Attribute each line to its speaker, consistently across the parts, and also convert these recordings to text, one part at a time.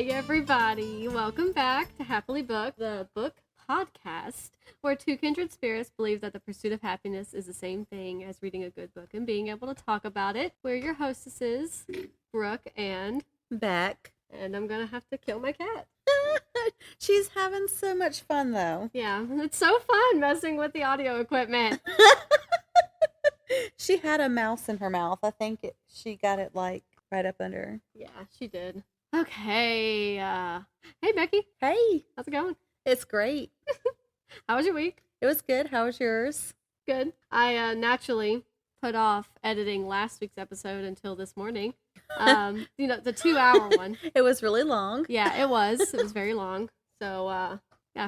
Speaker 1: Hey everybody, welcome back to Happily Book, the book podcast, where two kindred spirits believe that the pursuit of happiness is the same thing as reading a good book and being able to talk about it. We're your hostesses, Brooke and
Speaker 2: Beck.
Speaker 1: And I'm gonna have to kill my cat.
Speaker 2: She's having so much fun though.
Speaker 1: Yeah, it's so fun messing with the audio equipment.
Speaker 2: She had a mouse in her mouth. I think she got it like right up under her.
Speaker 1: Yeah, she did. Okay, hey Becky.
Speaker 2: Hey.
Speaker 1: How's it going?
Speaker 2: It's great.
Speaker 1: How was your week?
Speaker 2: It was good. How was yours?
Speaker 1: Good. I naturally put off editing last week's episode until this morning. The 2-hour one.
Speaker 2: It was really long.
Speaker 1: Yeah, it was. It was very long. So, I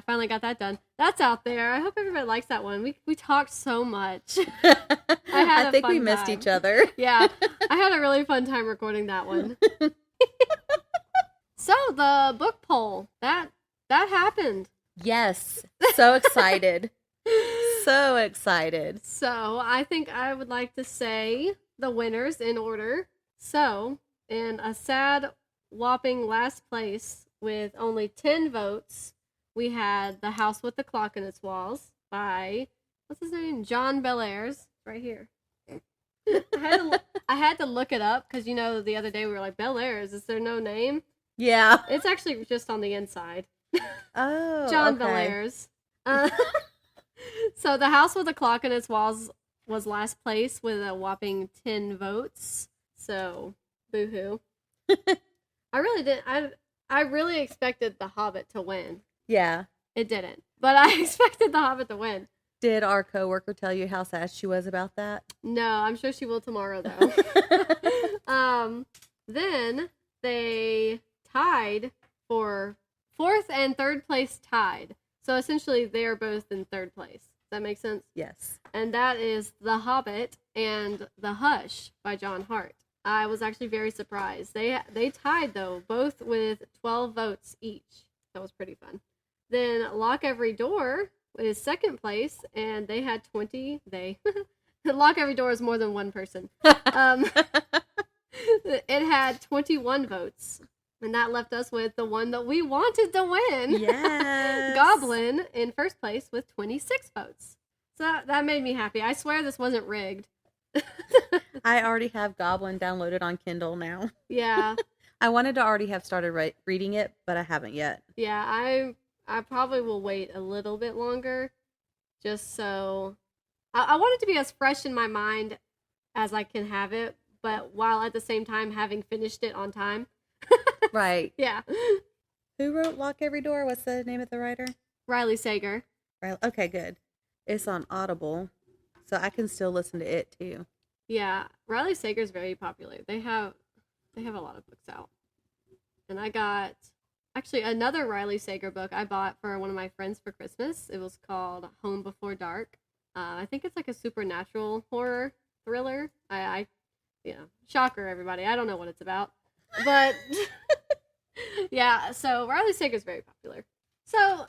Speaker 1: finally got that done. That's out there. I hope everybody likes that one. We talked so much.
Speaker 2: I think we missed each other.
Speaker 1: Yeah, I had a really fun time recording that one. So, the book poll, that happened.
Speaker 2: Yes. So excited. So excited.
Speaker 1: So, I think I would like to say the winners in order. So, in a sad, whopping last place with only 10 votes, we had The House with the Clock in Its Walls by, what's his name? John Bellairs, right here. I had to look it up because, the other day we were like, Bellairs, is there no name?
Speaker 2: Yeah.
Speaker 1: It's actually just on the inside.
Speaker 2: Oh,
Speaker 1: John
Speaker 2: okay.
Speaker 1: Bellairs. So The House with the Clock in Its Walls was last place with a whopping 10 votes. So, boo-hoo. I really didn't. I really expected The Hobbit to win.
Speaker 2: Yeah.
Speaker 1: It didn't. But I expected The Hobbit to win.
Speaker 2: Did our coworker tell you how sad she was about that?
Speaker 1: No, I'm sure she will tomorrow, though. Then they tied for 4th and 3rd place tied. So essentially, they are both in 3rd place. Does that make sense?
Speaker 2: Yes.
Speaker 1: And that is The Hobbit and The Hush by John Hart. I was actually very surprised. They tied, though, both with 12 votes each. That was pretty fun. Then Lock Every Door is 2nd place, and they had 20. Lock Every Door is more than one person. It had 21 votes. And that left us with the one that we wanted to win.
Speaker 2: Yes.
Speaker 1: Goblin in 1st place with 26 votes. So that made me happy. I swear this wasn't rigged.
Speaker 2: I already have Goblin downloaded on Kindle now.
Speaker 1: Yeah.
Speaker 2: I wanted to already have started reading it, but I haven't yet.
Speaker 1: Yeah, I probably will wait a little bit longer. Just so... I want it to be as fresh in my mind as I can have it, but while at the same time having finished it on time.
Speaker 2: Right.
Speaker 1: Yeah.
Speaker 2: Who wrote Lock Every Door? What's the name of the writer?
Speaker 1: Riley Sager.
Speaker 2: Right. Okay, good. It's on Audible, so I can still listen to it too.
Speaker 1: Yeah, Riley Sager's very popular. They have a lot of books out. And I got actually another Riley Sager book I bought for one of my friends for Christmas. It was called Home Before Dark. I think it's like a supernatural horror thriller. Shocker, everybody. I don't know what it's about. But, yeah, so Riley Sager's very popular. So,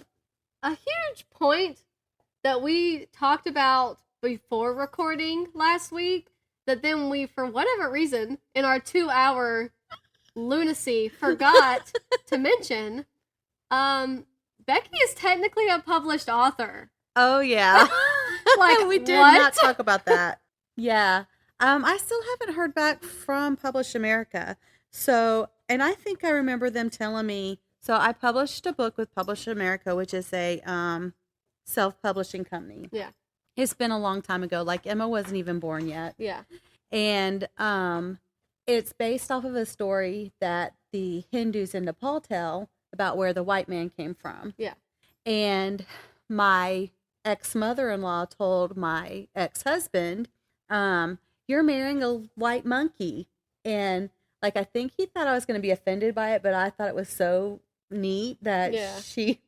Speaker 1: a huge point that we talked about before recording last week, that then we, for whatever reason, in our 2-hour lunacy, forgot to mention, Becky is technically a published author.
Speaker 2: Oh, yeah.
Speaker 1: Like,
Speaker 2: we did
Speaker 1: what?
Speaker 2: not talk about that. Yeah. I still haven't heard back from Publish America. So, and I think I remember them telling me, so I published a book with Publish America, which is a self-publishing company.
Speaker 1: Yeah.
Speaker 2: It's been a long time ago. Like, Emma wasn't even born yet.
Speaker 1: Yeah.
Speaker 2: And it's based off of a story that the Hindus in Nepal tell about where the white man came from.
Speaker 1: Yeah.
Speaker 2: And my ex-mother-in-law told my ex-husband, you're marrying a white monkey. And like, I think he thought I was going to be offended by it, but I thought it was so neat that she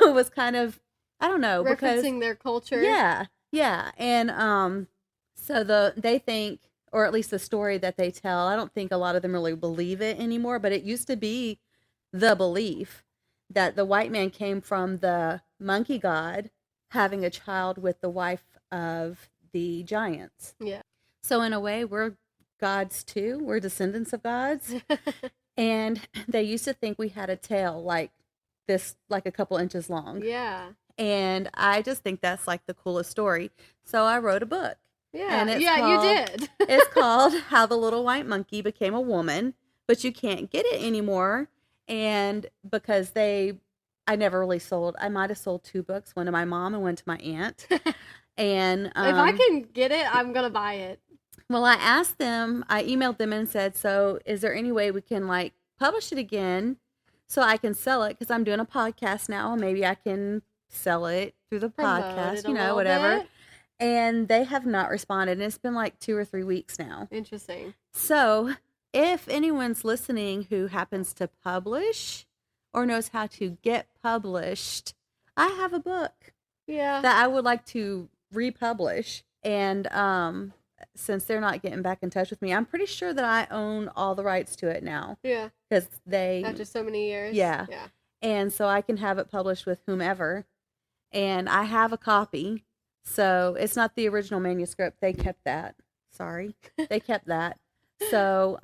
Speaker 2: was kind of, I don't know,
Speaker 1: referencing their culture.
Speaker 2: Yeah, yeah. And so they think, or at least the story that they tell, I don't think a lot of them really believe it anymore, but it used to be the belief that the white man came from the monkey god having a child with the wife of the giants.
Speaker 1: Yeah.
Speaker 2: So in a way, we're gods too. We're descendants of gods. And they used to think we had a tail like this, like a couple inches long.
Speaker 1: Yeah.
Speaker 2: And I just think that's like the coolest story. So I wrote a book.
Speaker 1: Yeah.
Speaker 2: And it's
Speaker 1: Yeah,
Speaker 2: called,
Speaker 1: you did.
Speaker 2: It's called How the Little White Monkey Became a Woman, but you can't get it anymore. And because I never really sold, I might have sold 2 books, one to my mom and one to my aunt. And
Speaker 1: if I can get it, I'm going to buy it.
Speaker 2: well, I emailed them and said, so is there any way we can like publish it again so I can sell it? Because I'm doing a podcast now. Maybe I can sell it through the podcast, whatever.
Speaker 1: Bit.
Speaker 2: And they have not responded. And it's been like 2 or 3 weeks now.
Speaker 1: Interesting.
Speaker 2: So if anyone's listening who happens to publish or knows how to get published, I have a book that I would like to republish. And since they're not getting back in touch with me, I'm pretty sure that I own all the rights to it now.
Speaker 1: Yeah.
Speaker 2: Because
Speaker 1: after so many years.
Speaker 2: Yeah.
Speaker 1: Yeah.
Speaker 2: And so I can have it published with whomever. And I have a copy. So it's not the original manuscript. They kept that. Sorry. They kept that. So,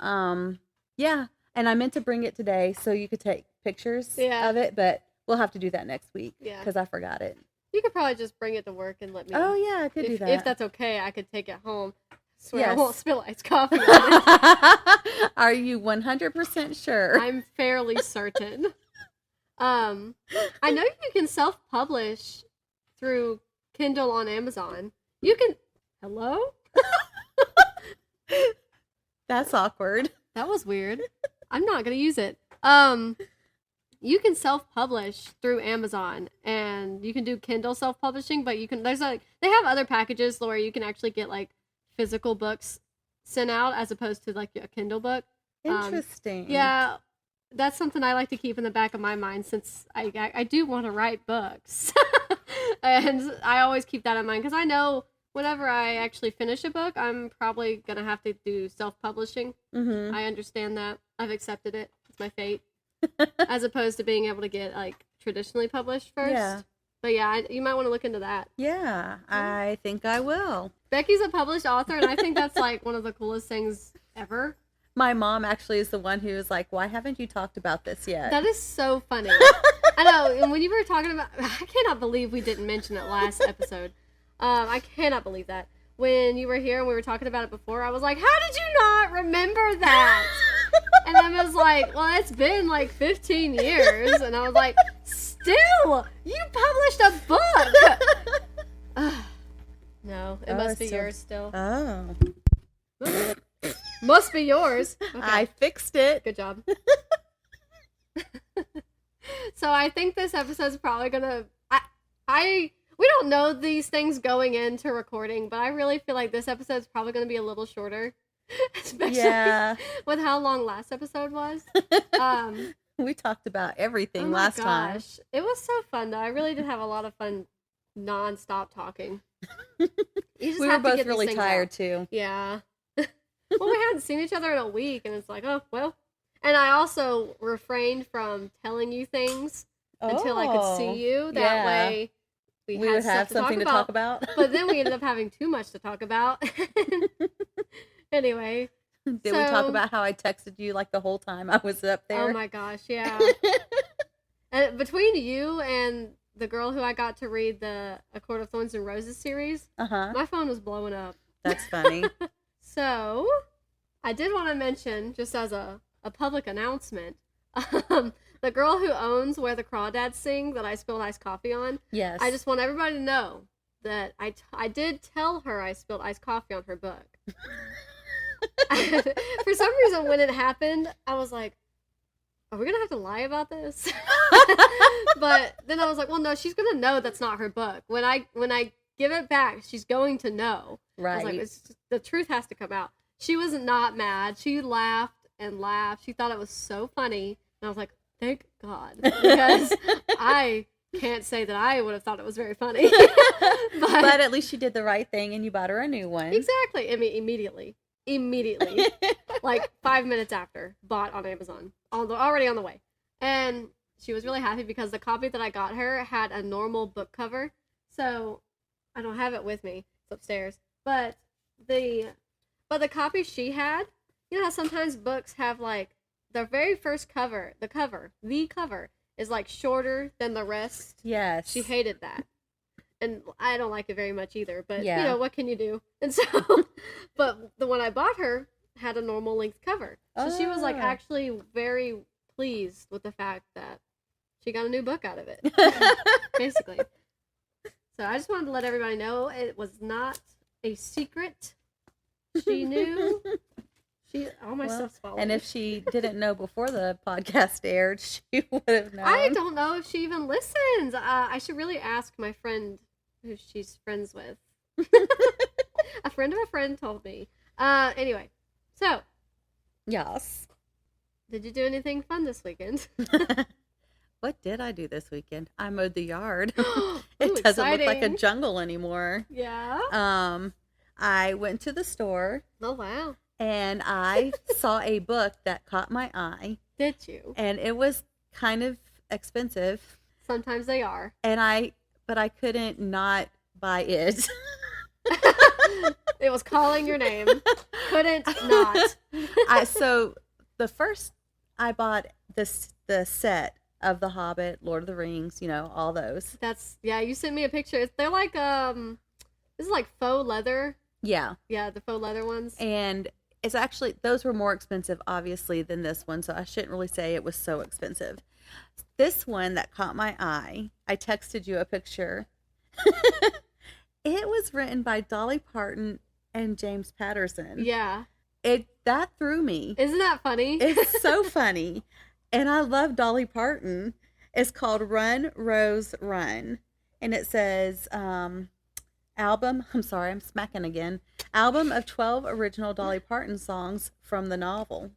Speaker 2: yeah. And I meant to bring it today so you could take pictures of it, but we'll have to do that next week. Yeah. Because I forgot it.
Speaker 1: You could probably just bring it to work and let me.
Speaker 2: Oh, yeah, I could do that.
Speaker 1: If that's okay, I could take it home. I swear I won't spill iced coffee on it.
Speaker 2: Are you 100% sure?
Speaker 1: I'm fairly certain. I know you can self-publish through Kindle on Amazon. You can... Hello?
Speaker 2: That's awkward.
Speaker 1: That was weird. I'm not going to use it. You can self-publish through Amazon, and you can do Kindle self-publishing, but you can, they have other packages where you can actually get like physical books sent out as opposed to like a Kindle book.
Speaker 2: Interesting.
Speaker 1: Yeah, that's something I like to keep in the back of my mind since I do want to write books. And I always keep that in mind because I know whenever I actually finish a book, I'm probably going to have to do self-publishing. Mm-hmm. I understand that. I've accepted it. It's my fate. As opposed to being able to get like traditionally published first. Yeah. But yeah, you might want to look into that.
Speaker 2: Yeah, I think I will.
Speaker 1: Becky's a published author, and I think that's like one of the coolest things ever.
Speaker 2: My mom actually is the one who was like, why haven't you talked about this yet?
Speaker 1: That is so funny. I know, and when you were talking about, I cannot believe we didn't mention it last episode. I cannot believe that. When you were here and we were talking about it before, I was like, how did you not remember that? And I was like, well, it's been like 15 years. And I was like, still, you published a book. No, it must be yours still.
Speaker 2: Oh.
Speaker 1: Must be yours. Okay.
Speaker 2: I fixed it.
Speaker 1: Good job. So I think this episode's probably going to... We don't know these things going into recording, but I really feel like this episode's probably going to be a little shorter. Especially with how long last episode was.
Speaker 2: We talked about everything last time.
Speaker 1: It was so fun, though. I really did have a lot of fun non-stop talking.
Speaker 2: We were both really tired, too.
Speaker 1: Yeah. Well, we hadn't seen each other in a week, and it's like, oh, well. And I also refrained from telling you things until I could see you. That way... We
Speaker 2: would have something to talk about.
Speaker 1: But then we ended up having too much to talk about. Anyway.
Speaker 2: Did we talk about how I texted you like the whole time I was up there?
Speaker 1: Oh my gosh, yeah. And between you and the girl who I got to read the A Court of Thorns and Roses series, my phone was blowing up.
Speaker 2: That's funny.
Speaker 1: So, I did want to mention, just as a public announcement, the girl who owns Where the Crawdads Sing that I spilled iced coffee on. Yes. I just want everybody to know that I did tell her I spilled iced coffee on her book. For some reason, when it happened, I was like, are we going to have to lie about this? But then I was like, well, no, she's going to know that's not her book. When I give it back, she's going to know. Right. I was like, the truth has to come out. She was not mad. She laughed and laughed. She thought it was so funny. And I was like, thank God, because I can't say that I would have thought it was very funny.
Speaker 2: but at least you did the right thing and you bought her a new one.
Speaker 1: Exactly. I mean, immediately. Like 5 minutes after, bought on Amazon, already on the way. And she was really happy because the copy that I got her had a normal book cover. So I don't have it with me. It's upstairs. But the copy she had, you know how sometimes books have like the very first cover, the cover is like shorter than the rest.
Speaker 2: Yes.
Speaker 1: She hated that. And I don't like it very much either, but
Speaker 2: Yeah.
Speaker 1: you know, what can you do? And so, but the one I bought her had a normal length cover. So she was like actually very pleased with the fact that she got a new book out of it, basically. So I just wanted to let everybody know it was not a secret. She knew. All my stuff's following.
Speaker 2: And if she didn't know before the podcast aired, she would have known.
Speaker 1: I don't know if she even listens. I should really ask my friend who she's friends with. A friend of a friend told me. Anyway, so.
Speaker 2: Yes.
Speaker 1: Did you do anything fun this weekend?
Speaker 2: What did I do this weekend? I mowed the yard.
Speaker 1: Ooh,
Speaker 2: It doesn't look like a
Speaker 1: exciting.
Speaker 2: jungle anymore.
Speaker 1: Yeah.
Speaker 2: I went to the store.
Speaker 1: Oh, wow.
Speaker 2: And I saw a book that caught my eye.
Speaker 1: Did you?
Speaker 2: And it was kind of expensive.
Speaker 1: Sometimes they are.
Speaker 2: But I couldn't not buy it.
Speaker 1: It was calling your name. Couldn't not.
Speaker 2: So the first I bought the set of The Hobbit, Lord of the Rings, all those.
Speaker 1: Yeah, you sent me a picture. They're like this is like faux leather.
Speaker 2: Yeah.
Speaker 1: Yeah, the faux leather ones.
Speaker 2: And it's actually, those were more expensive, obviously, than this one, so I shouldn't really say it was so expensive. This one that caught my eye, I texted you a picture. It was written by Dolly Parton and James Patterson.
Speaker 1: Yeah.
Speaker 2: That threw me.
Speaker 1: Isn't that funny?
Speaker 2: It's so funny. And I love Dolly Parton. It's called Run, Rose, Run. And it says, album I'm smacking again. Album of 12 original Dolly Parton songs from the novel.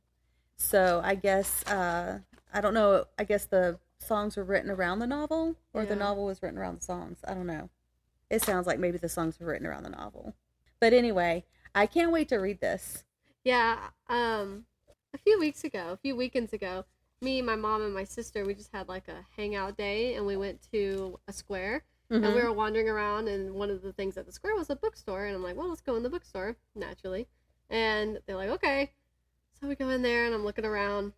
Speaker 2: So I guess, I don't know, I guess the songs were written around the novel, or the novel was written around the songs. I don't know. It sounds like maybe the songs were written around the novel. But anyway, I can't wait to read this.
Speaker 1: Yeah. A few weekends ago, me, my mom, and my sister, we just had like a hangout day, and we went to a square.
Speaker 2: Mm-hmm.
Speaker 1: And we were wandering around, and one of the things at the square was a bookstore. And I'm like, well, let's go in the bookstore, naturally. And they're like, okay. So we go in there, and I'm looking around.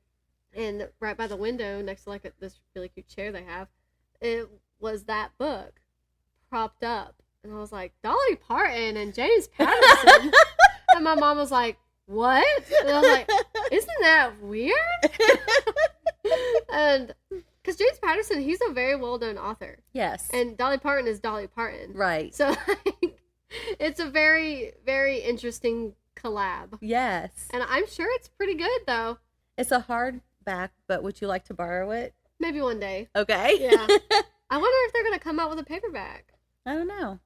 Speaker 1: And right by the window, next to like this really cute chair they have, it was that book propped up. And I was like, Dolly Parton and James Patterson. And my mom was like, what? And I was like, isn't that weird? And because James Patterson, he's a very well-known author.
Speaker 2: Yes.
Speaker 1: And Dolly Parton is Dolly Parton.
Speaker 2: Right.
Speaker 1: So like, it's a very, very interesting collab.
Speaker 2: Yes.
Speaker 1: And I'm sure it's pretty good, though.
Speaker 2: It's a hardback, but would you like to borrow it?
Speaker 1: Maybe one day.
Speaker 2: Okay.
Speaker 1: Yeah. I wonder if they're going to come out with a paperback.
Speaker 2: I don't know.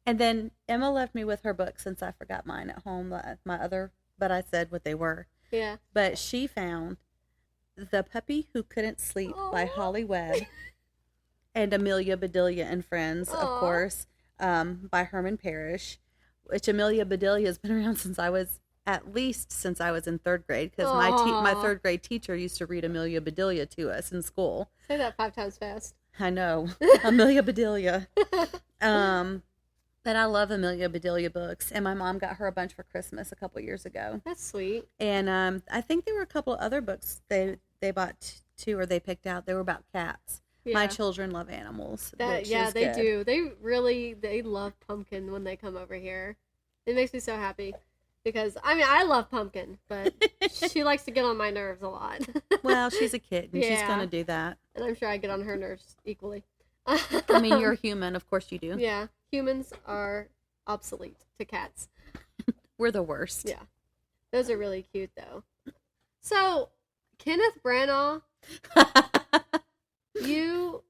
Speaker 2: And then Emma left me with her book since I forgot mine at home, but I said what they were.
Speaker 1: Yeah.
Speaker 2: But she found The Puppy Who Couldn't Sleep by Holly Webb and Amelia Bedelia and Friends, of course, by Herman Parrish, which Amelia Bedelia has been around since I was in third grade, because my third grade teacher used to read Amelia Bedelia to us in school.
Speaker 1: Say that 5 times fast.
Speaker 2: I know. Amelia Bedelia. But I love Amelia Bedelia books, and my mom got her a bunch for Christmas a couple years ago.
Speaker 1: That's sweet.
Speaker 2: And I think there were a couple of other books they bought too, or they picked out. They were about cats. Yeah. My children love animals.
Speaker 1: They do. They love Pumpkin when they come over here. It makes me so happy. Because, I love Pumpkin, but she likes to get on my nerves a lot.
Speaker 2: Well, she's a kid, and she's going to do that.
Speaker 1: And I'm sure I get on her nerves equally.
Speaker 2: You're human. Of course you do.
Speaker 1: Yeah. Humans are obsolete to cats.
Speaker 2: We're the worst.
Speaker 1: Yeah. Those are really cute, though. So, Kenneth Branagh, you...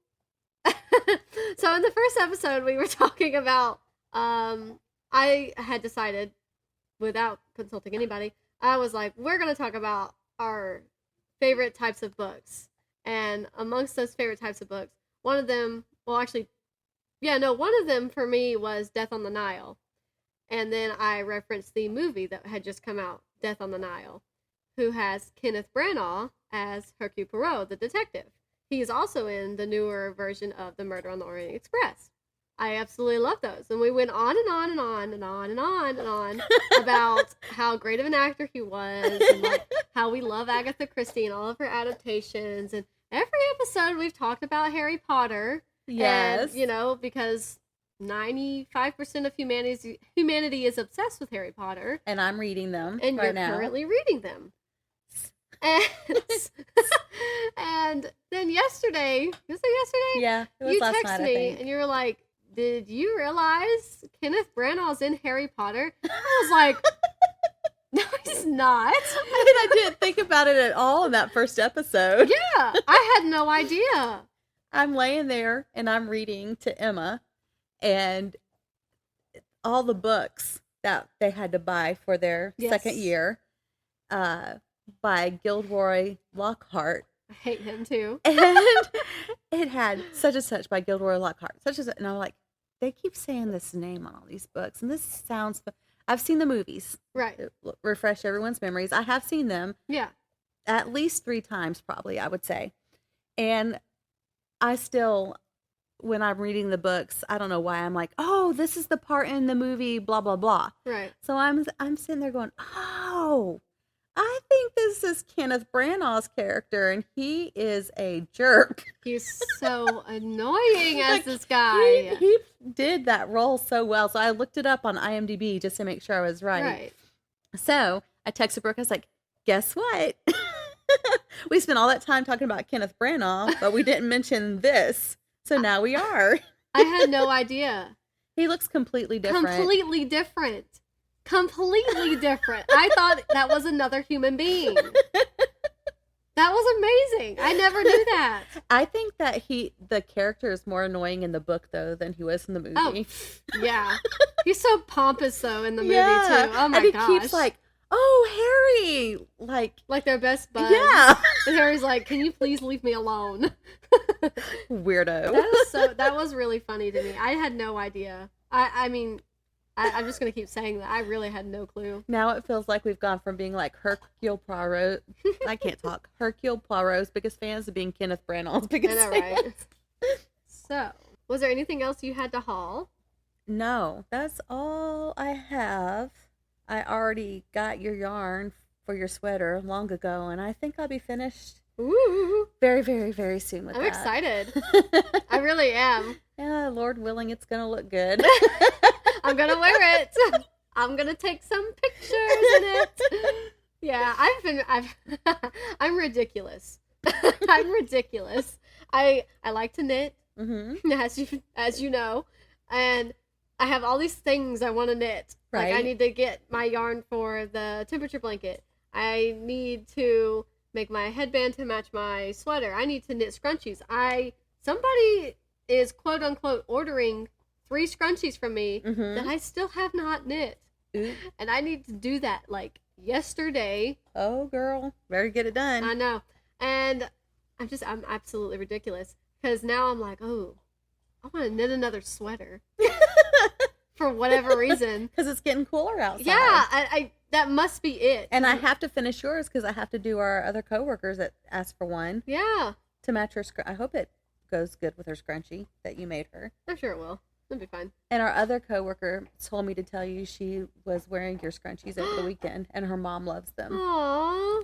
Speaker 1: So, in the first episode, we were talking about... I had decided, without consulting anybody, I was like, we're going to talk about our favorite types of books. And amongst those favorite types of books, one of them for me was Death on the Nile. And then I referenced the movie that had just come out, Death on the Nile, who has Kenneth Branagh as Hercule Poirot, the detective. He is also in the newer version of The Murder on the Orient Express. I absolutely love those. And we went on and on and on and on and on and on about how great of an actor he was and like how we love Agatha Christie and all of her adaptations. And every episode we've talked about Harry Potter.
Speaker 2: Yes.
Speaker 1: And, because 95% of humanity is obsessed with Harry Potter.
Speaker 2: And I'm reading them
Speaker 1: and
Speaker 2: right
Speaker 1: you're
Speaker 2: now.
Speaker 1: currently reading them. And then yesterday, was it yesterday?
Speaker 2: Yeah, it was last night,
Speaker 1: texted me and you were like, did you realize Kenneth Branagh's in Harry Potter? I was like, no, he's not.
Speaker 2: I didn't think about it at all in that first episode.
Speaker 1: Yeah, I had no idea.
Speaker 2: I'm laying there and I'm reading to Emma and all the books that they had to buy for their second year by Gilderoy Lockhart.
Speaker 1: I hate him too.
Speaker 2: And it had such and such by Gilderoy Lockhart, such as, and I'm like, they keep saying this name on all these books, and this sounds. I've seen the movies,
Speaker 1: right?
Speaker 2: To refresh everyone's memories. I have seen them, at least 3 times, probably. I would say, and I still, when I'm reading the books, I don't know why I'm like, oh, this is the part in the movie, blah blah blah.
Speaker 1: Right.
Speaker 2: So I'm sitting there going, oh, I think this is Kenneth Branagh's character, and he is a jerk.
Speaker 1: He's so annoying as this guy.
Speaker 2: He did that role so well. So I looked it up on IMDb just to make sure I was right. So I texted Brooke. I was like, guess what? We spent all that time talking about Kenneth Branagh, but we didn't mention this. So now we are.
Speaker 1: I had no idea.
Speaker 2: He looks completely different.
Speaker 1: Completely different. I thought that was another human being. That was amazing. I never knew that.
Speaker 2: I think that the character is more annoying in the book though than he was in the movie.
Speaker 1: Oh, yeah. He's so pompous though in the movie too. Oh my gosh.
Speaker 2: And he keeps like, oh, Harry,
Speaker 1: like their best buds.
Speaker 2: Yeah.
Speaker 1: And Harry's like, can you please leave me alone?
Speaker 2: Weirdo.
Speaker 1: That was really funny to me. I had no idea. I'm just going to keep saying that. I really had no clue.
Speaker 2: Now it feels like we've gone from being like Hercule Poirot. I can't talk. Hercule Poirot's biggest fans to being Kenneth Branagh's biggest fans. Right?
Speaker 1: So, was there anything else you had to haul?
Speaker 2: No, that's all I have. I already got your yarn for your sweater long ago, and I think I'll be finished very, very, very soon with that.
Speaker 1: I'm excited. I really am.
Speaker 2: Yeah, Lord willing, it's going to look good.
Speaker 1: I'm going to wear it. I'm going to take some pictures in it. Yeah, I'm ridiculous. I'm ridiculous. I like to knit, as you know, and I have all these things I want to knit.
Speaker 2: Right.
Speaker 1: Like I need to get my yarn for the temperature blanket. I need to make my headband to match my sweater. I need to knit scrunchies. Somebody is quote unquote ordering 3 scrunchies from me that I still have not knit.
Speaker 2: Ooh.
Speaker 1: And I need to do that like yesterday.
Speaker 2: Oh girl, better get it done.
Speaker 1: I know. And I'm absolutely ridiculous. Because now I'm like, oh, I want to knit another sweater. For whatever reason.
Speaker 2: Because it's getting cooler outside.
Speaker 1: Yeah, I that must be it.
Speaker 2: And I have to finish yours because I have to do our other coworkers that asked for one.
Speaker 1: Yeah.
Speaker 2: To match her I hope it goes good with her scrunchie that you made her.
Speaker 1: I'm sure it will. It'll be fine.
Speaker 2: And our other coworker told me to tell you she was wearing your scrunchies over the weekend, and her mom loves them.
Speaker 1: Aww,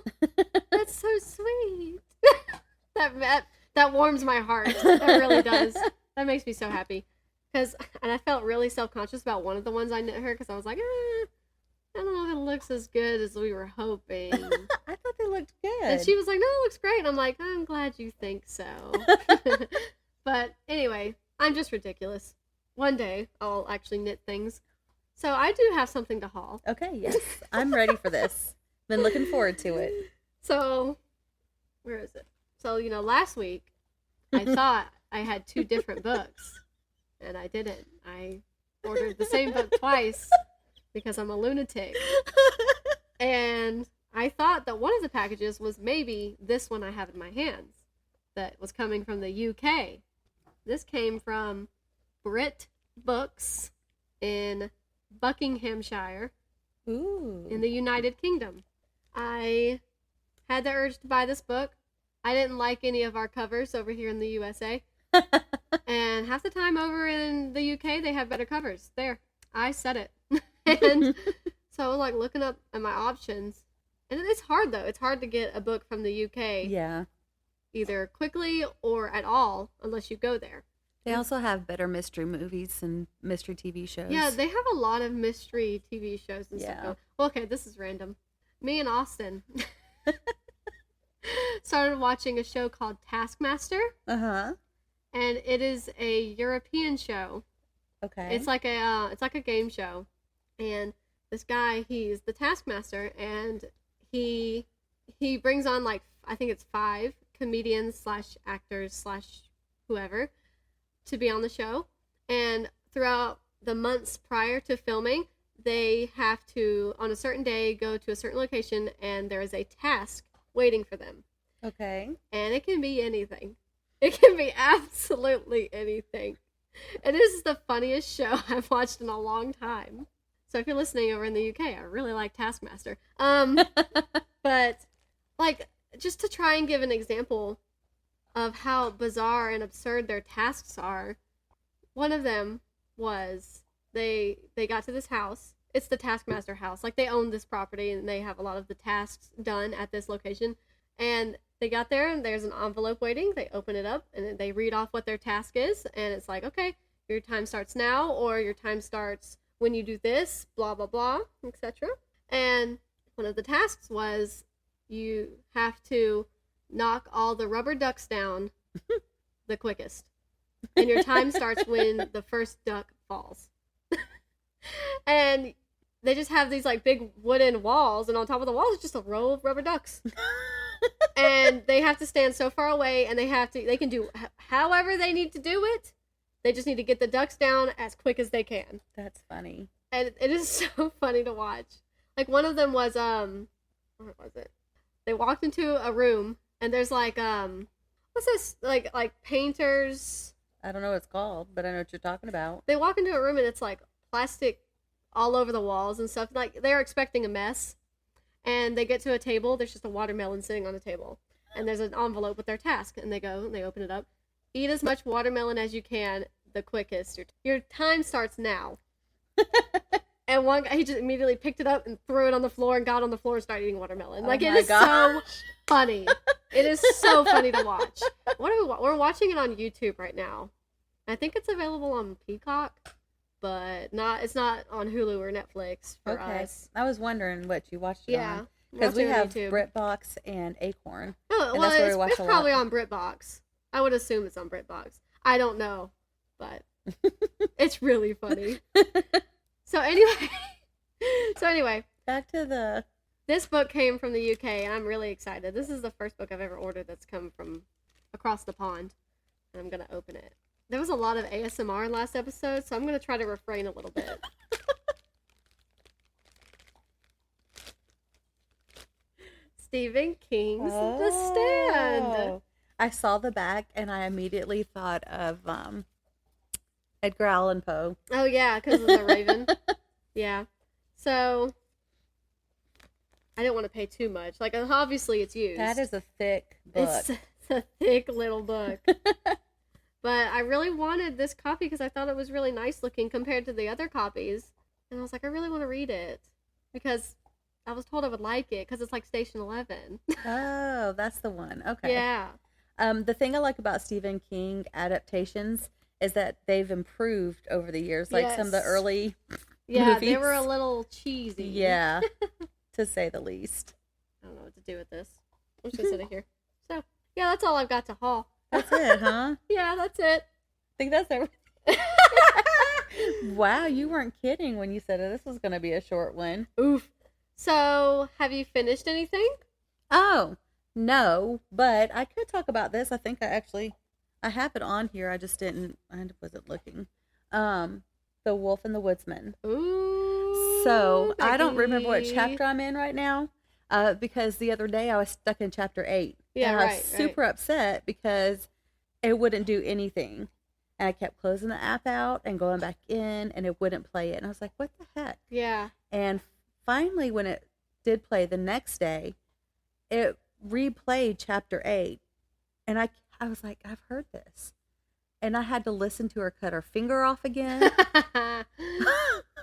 Speaker 1: that's so sweet. that warms my heart. That really does. That makes me so happy. And I felt really self-conscious about one of the ones I knit her because I was like, I don't know if it looks as good as we were hoping.
Speaker 2: I thought they looked good.
Speaker 1: And she was like, no, it looks great. And I'm like, I'm glad you think so. But anyway, I'm just ridiculous. One day I'll actually knit things. So I do have something to haul.
Speaker 2: Okay, yes. I'm ready for this. Been looking forward to it.
Speaker 1: So, where is it? So, last week I thought I had 2 different books. And I didn't. I ordered the same book twice because I'm a lunatic. And I thought that one of the packages was maybe this one I have in my hands that was coming from the UK. This came from Brit Books in Buckinghamshire.
Speaker 2: Ooh.
Speaker 1: In the United Kingdom. I had the urge to buy this book. I didn't like any of our covers over here in the USA. And half the time over in the UK, they have better covers. There, I said it. And so I was like looking up at my options. And it's hard though. It's hard to get a book from the UK.
Speaker 2: Yeah.
Speaker 1: Either quickly or at all, unless you go there.
Speaker 2: They also have better mystery movies and mystery TV shows.
Speaker 1: Yeah, they have a lot of mystery TV shows and
Speaker 2: Yeah.
Speaker 1: stuff. Well, okay, this is random. Me and Austin started watching a show called Taskmaster.
Speaker 2: Uh-huh.
Speaker 1: And it is a European show.
Speaker 2: Okay.
Speaker 1: It's like a game show. And this guy, he's the Taskmaster, and he brings on, like, I think it's 5 comedians / actors / whoever to be on the show. And throughout the months prior to filming, they have to, on a certain day, go to a certain location, and there is a task waiting for them.
Speaker 2: Okay.
Speaker 1: And it can be anything. It can be absolutely anything. It is the funniest show I've watched in a long time. So if you're listening over in the UK, I really like Taskmaster. But, like, just to try and give an example of how bizarre and absurd their tasks are, one of them was they got to this house. It's the Taskmaster house. Like, they own this property, and they have a lot of the tasks done at this location. And they got there, and there's an envelope waiting. They open it up, and they read off what their task is. And it's like, okay, your time starts now, or your time starts when you do this, blah, blah, blah, etc. And one of the tasks was you have to knock all the rubber ducks down the quickest. And your time starts when the first duck falls. And they just have these, like, big wooden walls, and on top of the walls is just a row of rubber ducks. And they have to stand so far away, and they can do however they need to do it. They just need to get the ducks down as quick as they can.
Speaker 2: That's funny.
Speaker 1: And it is so funny to watch. Like, one of them was, where was it? They walked into a room, and there's, like, what's this? Like painters.
Speaker 2: I don't know what it's called, but I know what you're talking about.
Speaker 1: They walk into a room, and it's, like, plastic all over the walls and stuff. Like, they're expecting a mess. And they get to a table. There's just a watermelon sitting on a table. And there's an envelope with their task. And they go, and they open it up. Eat as much watermelon as you can the quickest. Your time starts now. And one guy, he just immediately picked it up and threw it on the floor and got on the floor and started eating watermelon. Like, it is so funny. It is so funny to watch. We're watching it on YouTube right now. I think it's available on Peacock, but it's not on Hulu or Netflix for us.
Speaker 2: I was wondering what you watched it on.
Speaker 1: Because
Speaker 2: we have BritBox and Acorn.
Speaker 1: Oh,
Speaker 2: and
Speaker 1: well,
Speaker 2: that's where we watch
Speaker 1: it's probably on BritBox. I would assume it's on BritBox. I don't know, but it's really funny. So anyway,
Speaker 2: back to
Speaker 1: this book came from the UK, and I'm really excited. This is the first book I've ever ordered that's come from across the pond, and I'm gonna open it. There was a lot of ASMR in last episode, so I'm gonna try to refrain a little bit. Stephen King's The Stand.
Speaker 2: I saw the back, and I immediately thought of Edgar Allan Poe.
Speaker 1: Oh, yeah, because of the raven. Yeah. So, I didn't want to pay too much. Like, obviously it's used.
Speaker 2: That is a thick book.
Speaker 1: It's a thick little book. But I really wanted this copy because I thought it was really nice looking compared to the other copies. And I was like, I really want to read it. Because I was told I would like it because it's like Station 11.
Speaker 2: Oh, that's the one. Okay.
Speaker 1: Yeah.
Speaker 2: The thing I like about Stephen King adaptations is that they've improved over the years. Like some of the early movies.
Speaker 1: They were a little cheesy.
Speaker 2: Yeah, to say the least.
Speaker 1: I don't know what to do with this. I'm just going to sit it here. So, yeah, that's all I've got to haul.
Speaker 2: That's it, huh?
Speaker 1: Yeah, that's it.
Speaker 2: I think that's everything. Wow, you weren't kidding when you said this was going to be a short one.
Speaker 1: Oof. So, have you finished anything?
Speaker 2: Oh, no, but I could talk about this. I think I have it on here. I wasn't looking. The Wolf and the Woodsman.
Speaker 1: Ooh.
Speaker 2: So, I don't
Speaker 1: Becky.
Speaker 2: remember what chapter I'm in right now, because the other day I was stuck in chapter 8.
Speaker 1: Yeah,
Speaker 2: and I was super upset because it wouldn't do anything. And I kept closing the app out and going back in, and it wouldn't play it. And I was like, what the heck?
Speaker 1: Yeah.
Speaker 2: And finally, when it did play the next day, it replayed chapter 8. And I was like, I've heard this. and I had to listen to her cut her finger off again.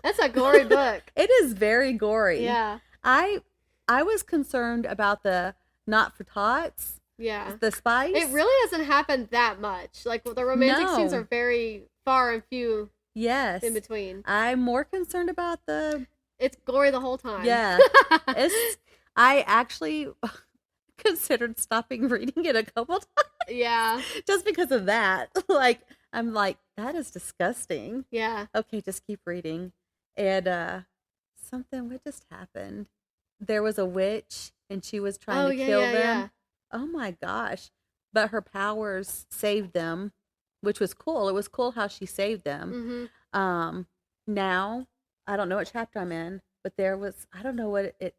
Speaker 1: That's a gory book.
Speaker 2: It is very gory.
Speaker 1: Yeah.
Speaker 2: I was concerned about the not for tots.
Speaker 1: Yeah.
Speaker 2: The spice.
Speaker 1: It really doesn't happen that much. Like, the romantic scenes are very far and few.
Speaker 2: Yes.
Speaker 1: In between.
Speaker 2: I'm more concerned about
Speaker 1: It's gory the whole time.
Speaker 2: Yeah. I actually considered stopping reading it a couple times.
Speaker 1: Yeah.
Speaker 2: Just because of that. Like, I'm like, that is disgusting.
Speaker 1: Yeah.
Speaker 2: Okay, just keep reading. And what just happened? There was a witch and she was trying to kill them. Yeah. Oh my gosh. But her powers saved them, which was cool. It was cool how she saved them. Mm-hmm. Now, I don't know what chapter I'm in, but I don't know what it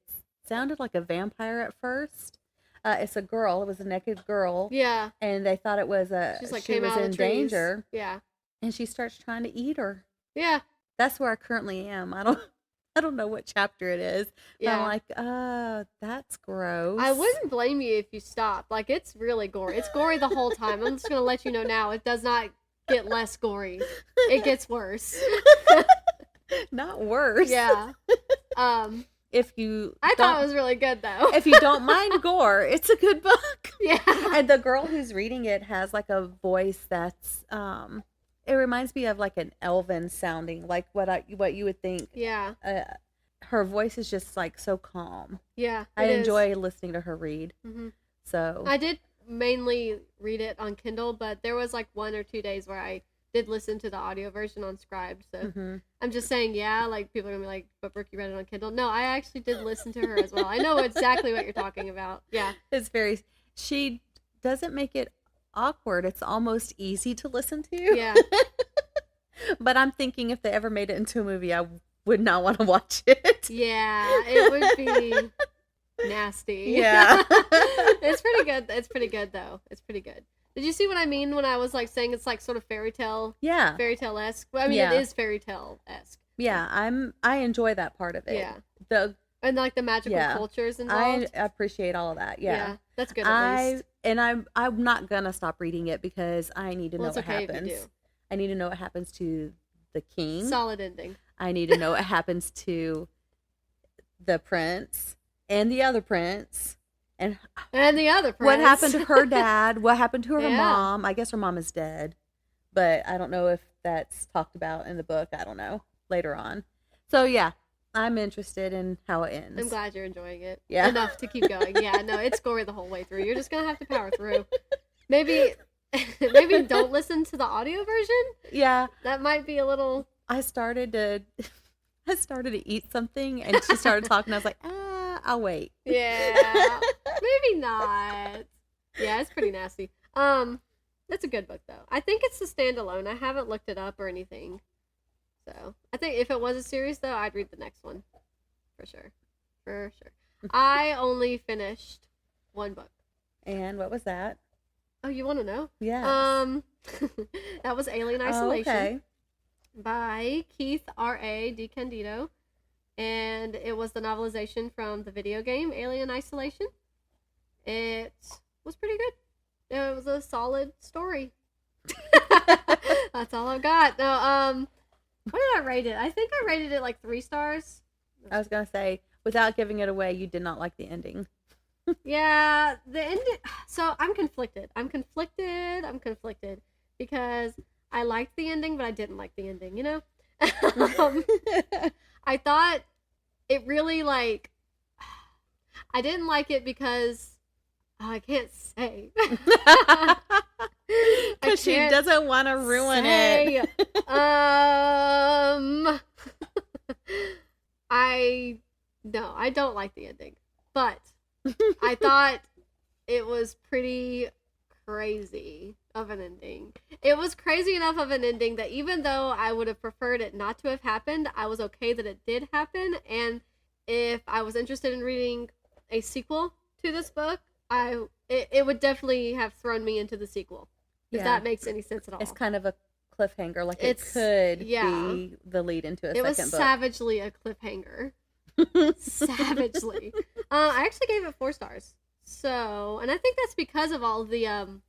Speaker 2: sounded like a vampire at first. It's a girl. It was a naked girl.
Speaker 1: Yeah.
Speaker 2: And they thought it was she was in danger.
Speaker 1: Yeah.
Speaker 2: And she starts trying to eat her.
Speaker 1: Yeah.
Speaker 2: That's where I currently am. I don't know what chapter it is. Yeah. I'm like, that's gross.
Speaker 1: I wouldn't blame you if you stopped. Like, it's really gory. It's gory the whole time. I'm just going to let you know now. It does not get less gory. It gets worse.
Speaker 2: Not worse.
Speaker 1: Yeah.
Speaker 2: I
Speaker 1: thought it was really good, though.
Speaker 2: If you don't mind gore, it's a good book.
Speaker 1: Yeah.
Speaker 2: And the girl who's reading it has like a voice that's it reminds me of like an elven sounding, like what you would think.
Speaker 1: Yeah.
Speaker 2: Her voice is just like so calm.
Speaker 1: Yeah.
Speaker 2: I enjoy listening to her read. Mm-hmm. So
Speaker 1: I did mainly read it on Kindle, but there was like 1 or 2 days where I did listen to the audio version on Scribd. So mm-hmm. I'm just saying, yeah, like people are gonna be like, but Brooke, you read it on Kindle. No, I actually did listen to her as well. I know exactly what you're talking about. Yeah.
Speaker 2: She doesn't make it awkward. It's almost easy to listen to.
Speaker 1: Yeah.
Speaker 2: But I'm thinking if they ever made it into a movie, I would not want to watch it.
Speaker 1: Yeah, it would be nasty.
Speaker 2: Yeah.
Speaker 1: It's pretty good. It's pretty good, though. It's pretty good. Did you see what I mean when I was like saying it's like sort of fairy tale?
Speaker 2: Yeah.
Speaker 1: Fairy tale-esque. Well, I mean, it is fairy tale-esque.
Speaker 2: Yeah, I enjoy that part of it.
Speaker 1: Yeah. And like the magical cultures involved.
Speaker 2: I appreciate all of that. Yeah.
Speaker 1: That's good at least.
Speaker 2: And I'm not gonna stop reading it because I need to know what happens.
Speaker 1: If you do.
Speaker 2: I need to know what happens to the king.
Speaker 1: Solid ending.
Speaker 2: I need to know what happens to the prince and the other prince. And
Speaker 1: the other prince.
Speaker 2: What happened to her dad? What happened to her mom? I guess her mom is dead. But I don't know if that's talked about in the book. I don't know. Later on. So yeah, I'm interested in how it ends.
Speaker 1: I'm glad you're enjoying it.
Speaker 2: Yeah.
Speaker 1: Enough to keep going. Yeah, no, it's gory the whole way through. You're just going to have to power through. Maybe don't listen to the audio version.
Speaker 2: Yeah.
Speaker 1: That might be a little...
Speaker 2: I started to eat something and she started talking. I was like, I'll wait.
Speaker 1: Yeah. Maybe not. Yeah, it's pretty nasty. It's a good book though. I think it's a standalone. I haven't looked it up or anything. So I think if it was a series though, I'd read the next one. For sure. I only finished one book.
Speaker 2: And what was that?
Speaker 1: Oh, you want to know?
Speaker 2: Yeah.
Speaker 1: That was Alien Isolation.
Speaker 2: Okay.
Speaker 1: By Keith R.A. DiCandido. And it was the novelization from the video game Alien Isolation. It was pretty good. It was a solid story. That's all I've got. No, what did I rate it? I think I rated it like 3 stars.
Speaker 2: I was going to say, without giving it away, you did not like the ending.
Speaker 1: Yeah, the ending. So I'm conflicted because I liked the ending, but I didn't like the ending, you know? I thought it really like, I didn't like it because I can't say.
Speaker 2: Because she doesn't want to ruin it.
Speaker 1: I don't like the ending, but I thought it was pretty crazy of an ending. It was crazy enough of an ending that even though I would have preferred it not to have happened, I was okay that it did happen. And if I was interested in reading a sequel to this book, it would definitely have thrown me into the sequel. If that makes any sense at all.
Speaker 2: It's kind of a cliffhanger. Like it could be the lead into a second book. It was
Speaker 1: savagely a cliffhanger. Savagely. I actually gave it 4 stars. So, and I think that's because of all the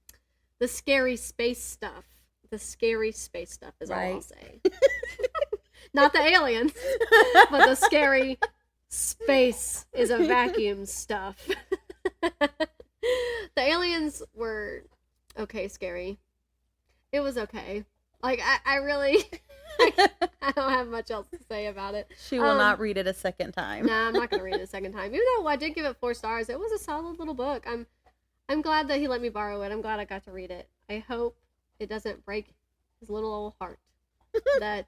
Speaker 1: scary space stuff the scary space stuff is all I'll
Speaker 2: Right.
Speaker 1: say. Not the aliens, but the scary space is a vacuum stuff. The aliens were okay scary. It was okay. Like, I really... I don't have much else to say about it.
Speaker 2: She will not read it a second time.
Speaker 1: Nah, I'm not going to read it a second time. Even though I did give it 4 stars, it was a solid little book. I'm glad that he let me borrow it. I'm glad I got to read it. I hope it doesn't break his little old heart. That,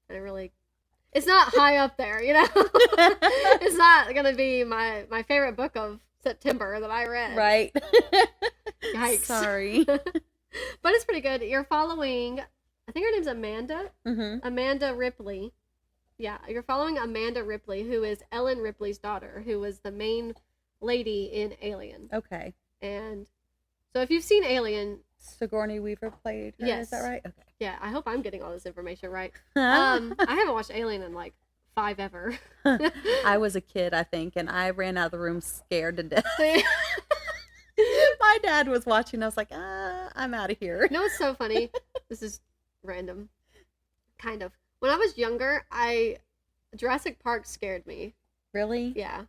Speaker 1: I really... It's not high up there, you know? It's not going to be my favorite book of September that I read.
Speaker 2: Right.
Speaker 1: Yikes.
Speaker 2: Sorry.
Speaker 1: But it's pretty good. You're following, I think her name's Amanda.
Speaker 2: Mm-hmm.
Speaker 1: Amanda Ripley. Yeah, you're following Amanda Ripley, who is Ellen Ripley's daughter, who was the main lady in Alien.
Speaker 2: Okay.
Speaker 1: And so if you've seen Alien...
Speaker 2: Sigourney Weaver played her,
Speaker 1: Yes.
Speaker 2: is that right? Okay.
Speaker 1: Yeah, I hope I'm getting all this information right. I haven't watched Alien in like 5 ever.
Speaker 2: I was a kid, I think, and I ran out of the room scared to death. My dad was watching. I was like, I'm out of here.
Speaker 1: You know what's so funny? This is random. Kind of. When I was younger, Jurassic Park scared me.
Speaker 2: Really?
Speaker 1: Yeah.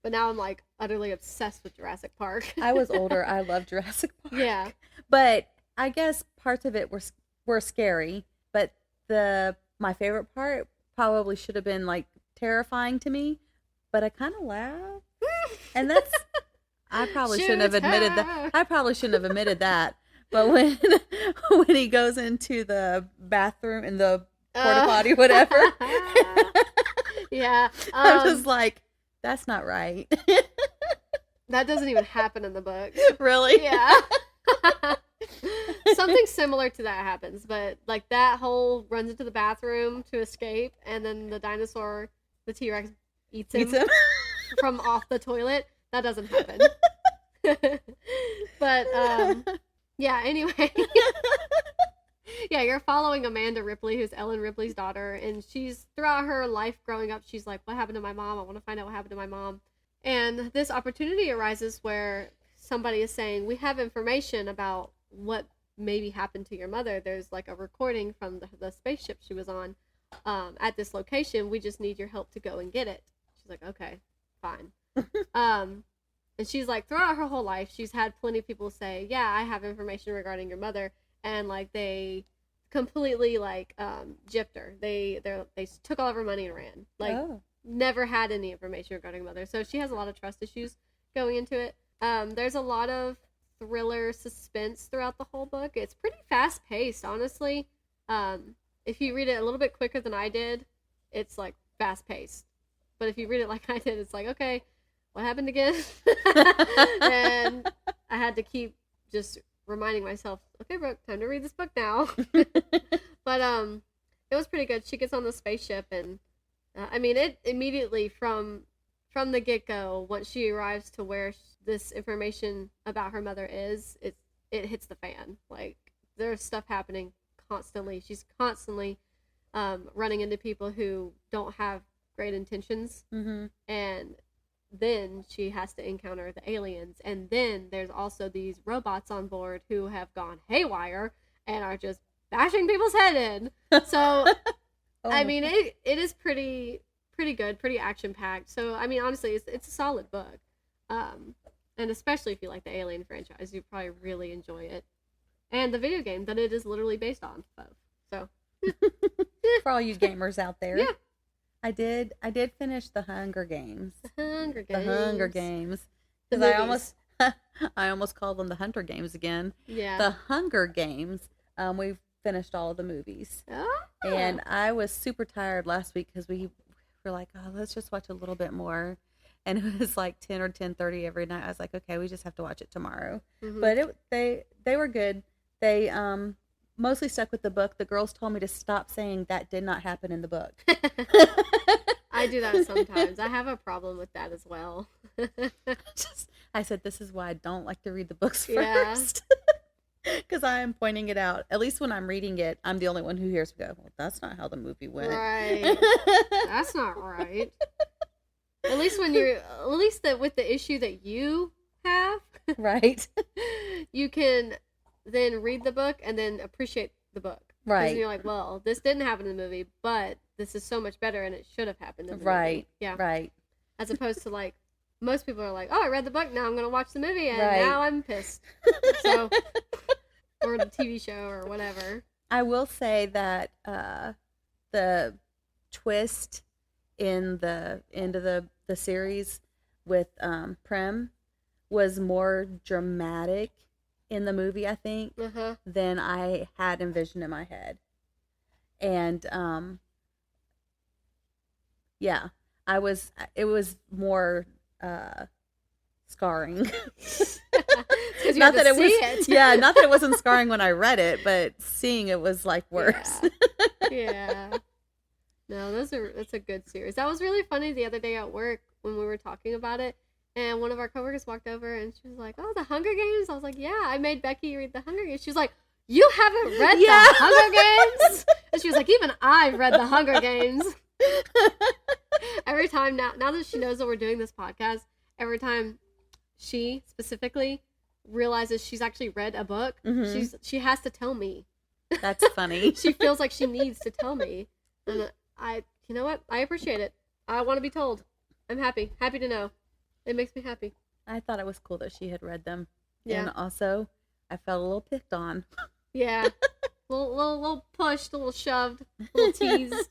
Speaker 1: But now I'm like utterly obsessed with Jurassic Park.
Speaker 2: I was older. I loved Jurassic Park.
Speaker 1: Yeah.
Speaker 2: But I guess parts of it were scary. But my favorite part probably should have been like terrifying to me. But I kind of laughed. And that's... I probably shouldn't have admitted that. I probably shouldn't have admitted that. But when he goes into the bathroom in the porta potty, whatever,
Speaker 1: yeah,
Speaker 2: I'm just like, that's not right.
Speaker 1: That doesn't even happen in the book.
Speaker 2: Really?
Speaker 1: Yeah. Something similar to that happens, but like that whole runs into the bathroom to escape, and then the dinosaur, the T-Rex, eats him from off the toilet. That doesn't happen. But yeah, anyway. Yeah, you're following Amanda Ripley, who's Ellen Ripley's daughter, and she's, throughout her life growing up, she's like, what happened to my mom? I want to find out what happened to my mom. And this opportunity arises where somebody is saying, we have information about what maybe happened to your mother. There's like a recording from the spaceship she was on at this location. We just need your help to go and get it. She's like, okay, fine. And she's like, throughout her whole life, she's had plenty of people say, yeah, I have information regarding your mother. And like they completely like gypped her. They took all of her money and ran. Like never had any information regarding her mother. So she has a lot of trust issues going into it. There's a lot of thriller suspense throughout the whole book. It's pretty fast paced, honestly. If you read it a little bit quicker than I did, it's like fast paced. But if you read it like I did, it's like, okay, what happened again? And I had to keep just reminding myself, okay, Brooke, time to read this book now. But it was pretty good. She gets on the spaceship, and I mean, it immediately from the get-go, once she arrives to where this information about her mother is, it hits the fan. Like, there's stuff happening constantly. She's constantly running into people who don't have great intentions. Mm-hmm. And then she has to encounter the aliens, and then there's also these robots on board who have gone haywire and are just bashing people's head in. So I mean, it is pretty good, pretty action packed. So I mean, honestly, it's a solid book, and especially if you like the Alien franchise, you probably really enjoy it, and the video game that it is literally based on both. So
Speaker 2: for all you gamers out there,
Speaker 1: yeah. I
Speaker 2: did finish the Hunger Games.
Speaker 1: The
Speaker 2: Hunger Games. Because I almost called them the Hunter Games again.
Speaker 1: Yeah.
Speaker 2: The Hunger Games. We've finished all of the movies.
Speaker 1: Oh.
Speaker 2: And I was super tired last week because we were like, oh, let's just watch a little bit more. And it was like 10 or 10:30 every night. I was like, okay, we just have to watch it tomorrow. Mm-hmm. But they were good. They mostly stuck with the book. The girls told me to stop saying that did not happen in the book.
Speaker 1: I do that sometimes. I have a problem with that as well.
Speaker 2: I said, this is why I don't like to read the books first. Because I am pointing it out. At least when I'm reading it, I'm the only one who hears me go, well, that's not how the movie went.
Speaker 1: Right. That's not right. At least with the issue that you have.
Speaker 2: Right.
Speaker 1: You can then read the book and then appreciate the book.
Speaker 2: Right.
Speaker 1: And you're like, well, this didn't happen in the movie, but this is so much better and it should have happened in the movie. Yeah.
Speaker 2: Right.
Speaker 1: As opposed to like, most people are like, oh, I read the book, now I'm going to watch the movie, and
Speaker 2: Right.
Speaker 1: now I'm pissed. So, or the TV show or whatever.
Speaker 2: I will say that the twist in the end of the series with Prem was more dramatic in the movie, I think, than I had envisioned in my head. And yeah, it was more scarring. Not that it was, yeah, not that it wasn't scarring when I read it, but seeing it was like worse.
Speaker 1: Yeah. No, that's a good series. That was really funny the other day at work when we were talking about it, and one of our coworkers walked over and she was like, "Oh, the Hunger Games." I was like, "Yeah, I made Becky read the Hunger Games." She was like, "You haven't read the Hunger Games?" And she was like, "Even I've read the Hunger Games." Every time now that she knows that we're doing this podcast, every time she specifically realizes she's actually read a book, she has to tell me.
Speaker 2: That's funny.
Speaker 1: She feels like she needs to tell me, and you know what? I appreciate it. I want to be told. I'm happy to know. It makes me happy.
Speaker 2: I thought it was cool that she had read them.
Speaker 1: Yeah.
Speaker 2: And also, I felt a little picked on.
Speaker 1: Yeah. little pushed, a little shoved, a little teased.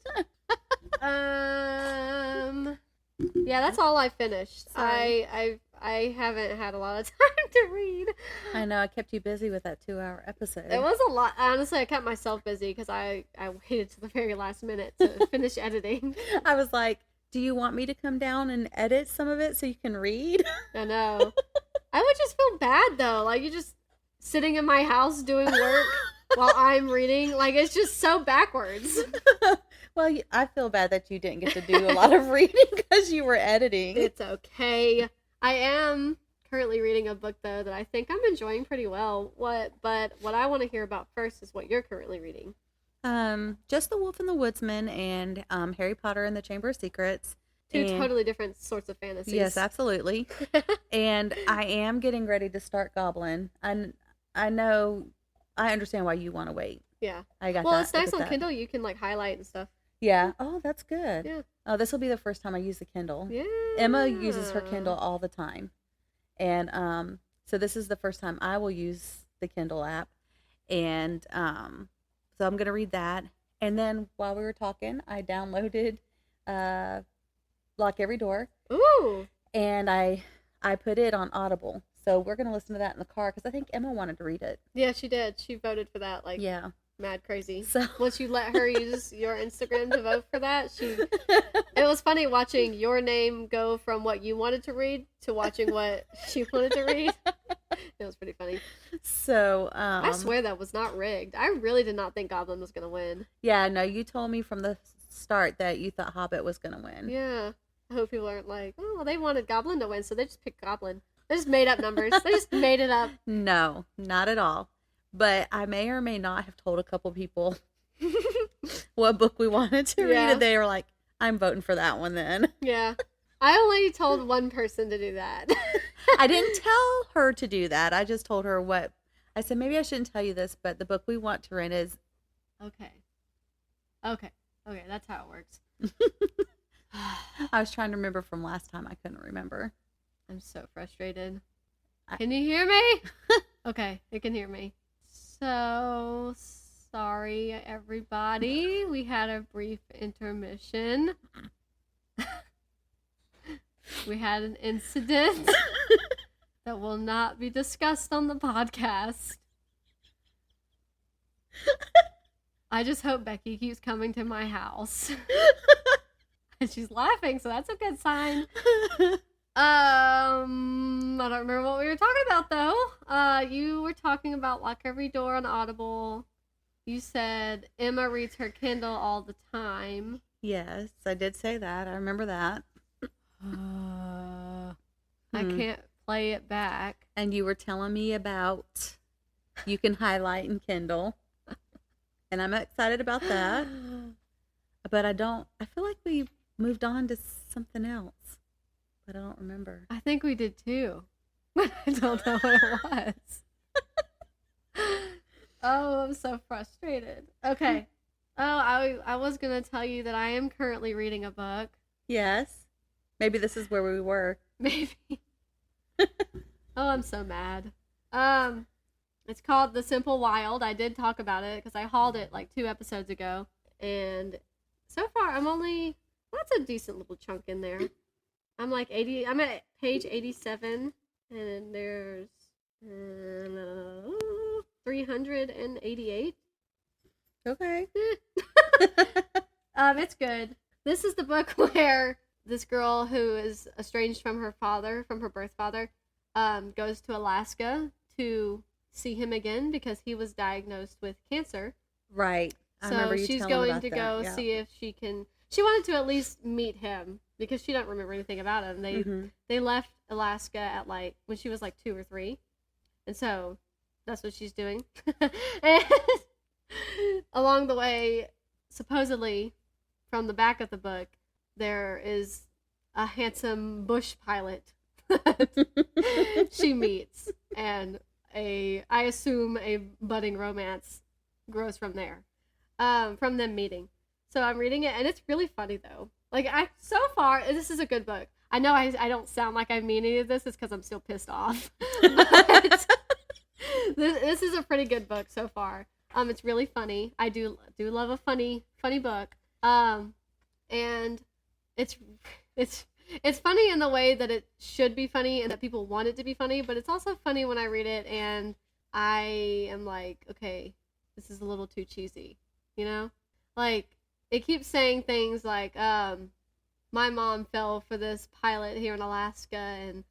Speaker 1: Yeah, that's all I finished. I haven't had a lot of time to read.
Speaker 2: I know, I kept you busy with that 2-hour episode.
Speaker 1: It was a lot. Honestly, I kept myself busy because I waited to the very last minute to finish editing.
Speaker 2: I was like, do you want me to come down and edit some of it so you can read?
Speaker 1: I know. I would just feel bad, though. Like, you're just sitting in my house doing work while I'm reading. Like, it's just so backwards.
Speaker 2: Well, I feel bad that you didn't get to do a lot of reading because you were editing.
Speaker 1: It's okay. I am currently reading a book, though, that I think I'm enjoying pretty well. But what I want to hear about first is what you're currently reading.
Speaker 2: Just The Wolf and the Woodsman and Harry Potter and the Chamber of Secrets.
Speaker 1: Two totally different sorts of fantasies.
Speaker 2: Yes, absolutely. And I am getting ready to start Goblin. I know, I understand why you want to wait.
Speaker 1: Yeah.
Speaker 2: I got
Speaker 1: well,
Speaker 2: that.
Speaker 1: It's nice on Kindle. You can like highlight and stuff.
Speaker 2: Yeah. Oh, that's good.
Speaker 1: Yeah.
Speaker 2: Oh, this will be the first time I use the Kindle.
Speaker 1: Yeah.
Speaker 2: Emma uses her Kindle all the time. And so this is the first time I will use the Kindle app. And so I'm going to read that. And then while we were talking, I downloaded Lock Every Door.
Speaker 1: Ooh.
Speaker 2: And I put it on Audible. So we're going to listen to that in the car because I think Emma wanted to read it.
Speaker 1: Yeah, she did. She voted for that. Like,
Speaker 2: yeah.
Speaker 1: Mad crazy.
Speaker 2: So
Speaker 1: once you let her use your Instagram to vote for that, it was funny watching your name go from what you wanted to read to watching what she wanted to read. It was pretty funny.
Speaker 2: So
Speaker 1: I swear that was not rigged. I really did not think Goblin was gonna win.
Speaker 2: Yeah, no, you told me from the start that you thought Hobbit was gonna win.
Speaker 1: Yeah. I hope people aren't like, oh, well, they wanted Goblin to win, so they just picked Goblin. They just made up numbers. They just made it up.
Speaker 2: No, not at all. But I may or may not have told a couple people what book we wanted to read, and they were like, I'm voting for that one then.
Speaker 1: Yeah. I only told one person to do that.
Speaker 2: I didn't tell her to do that. I just told her what. I said, maybe I shouldn't tell you this, but the book we want to read is.
Speaker 1: Okay, that's how it works.
Speaker 2: I was trying to remember from last time. I couldn't remember.
Speaker 1: I'm so frustrated. Can you hear me? Okay, you can hear me. So sorry, everybody. We had a brief intermission. We had an incident that will not be discussed on the podcast. I just hope Becky keeps coming to my house. And she's laughing, so that's a good sign. I don't remember what we were talking about, though. You were talking about Lock Every Door on Audible. You said Emma reads her Kindle all the time.
Speaker 2: Yes, I did say that. I remember that.
Speaker 1: I can't play it back.
Speaker 2: And you were telling me about you can highlight in Kindle. And I'm excited about that. But I feel like we moved on to something else. But I don't remember.
Speaker 1: I think we did too. But I don't know what it was. Oh, I'm so frustrated. Okay. Oh, I was gonna tell you that I am currently reading a book.
Speaker 2: Yes. Maybe this is where we were.
Speaker 1: Maybe. Oh, I'm so mad. It's called The Simple Wild. I did talk about it because I hauled it like 2 episodes ago, and so far that's a decent little chunk in there. I'm like 80. I'm at page 87, and there's 388.
Speaker 2: Okay.
Speaker 1: It's good. This is the book where this girl who is estranged from her father, from her birth father, goes to Alaska to see him again because he was diagnosed with cancer.
Speaker 2: Right.
Speaker 1: So she's going to go see if she can. She wanted to at least meet him because she don't remember anything about him. They left Alaska at like when she was like 2 or 3, and so that's what she's doing. And along the way, supposedly, from the back of the book, there is a handsome bush pilot that she meets, and I assume a budding romance grows from there, from them meeting. So I'm reading it, and it's really funny though. Like so far, this is a good book. I know I don't sound like I mean any of this. It's because I'm still pissed off. But this is a pretty good book so far. It's really funny. I do love a funny book. And it's funny in the way that it should be funny and that people want it to be funny, but it's also funny when I read it and I am like, okay, this is a little too cheesy, you know? Like, it keeps saying things like, my mom fell for this pilot here in Alaska and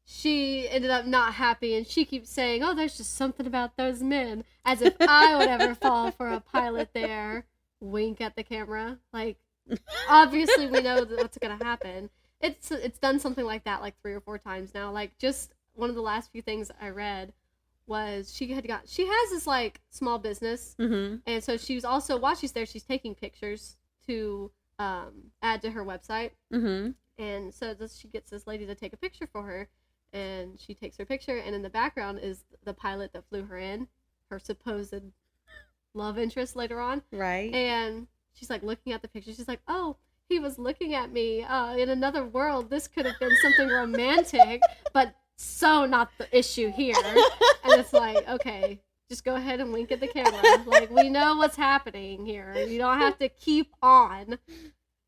Speaker 1: she ended up not happy, and she keeps saying, oh, there's just something about those men, as if I would ever fall for a pilot there. Wink at the camera. Like, obviously we know what's going to happen. It's done something like that like 3 or 4 times now. Like, just one of the last few things I read was she has this like small business, and so she was also, while she's there, she's taking pictures to add to her website, and so she gets this lady to take a picture for her, and she takes her picture, and in the background is the pilot that flew her in, her supposed love interest later on,
Speaker 2: right?
Speaker 1: And she's like looking at the picture, she's like, oh, he was looking at me in another world, this could have been something romantic, but so not the issue here. And it's like, okay, just go ahead and wink at the camera. Like, we know what's happening here. You don't have to keep on.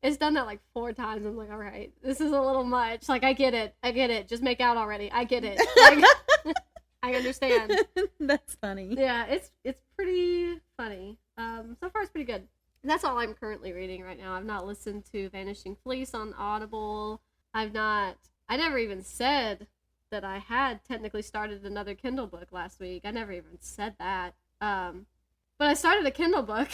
Speaker 1: It's done that like 4 times. I'm like, all right, this is a little much. Like, I get it. Just make out already. I get it. Like, I understand.
Speaker 2: That's funny.
Speaker 1: Yeah, it's pretty funny. So far it's pretty good. And that's all I'm currently reading right now. I've not listened to Vanishing Fleece on Audible. I never even said that I had technically started another Kindle book last week. I never even said that. But I started a Kindle book.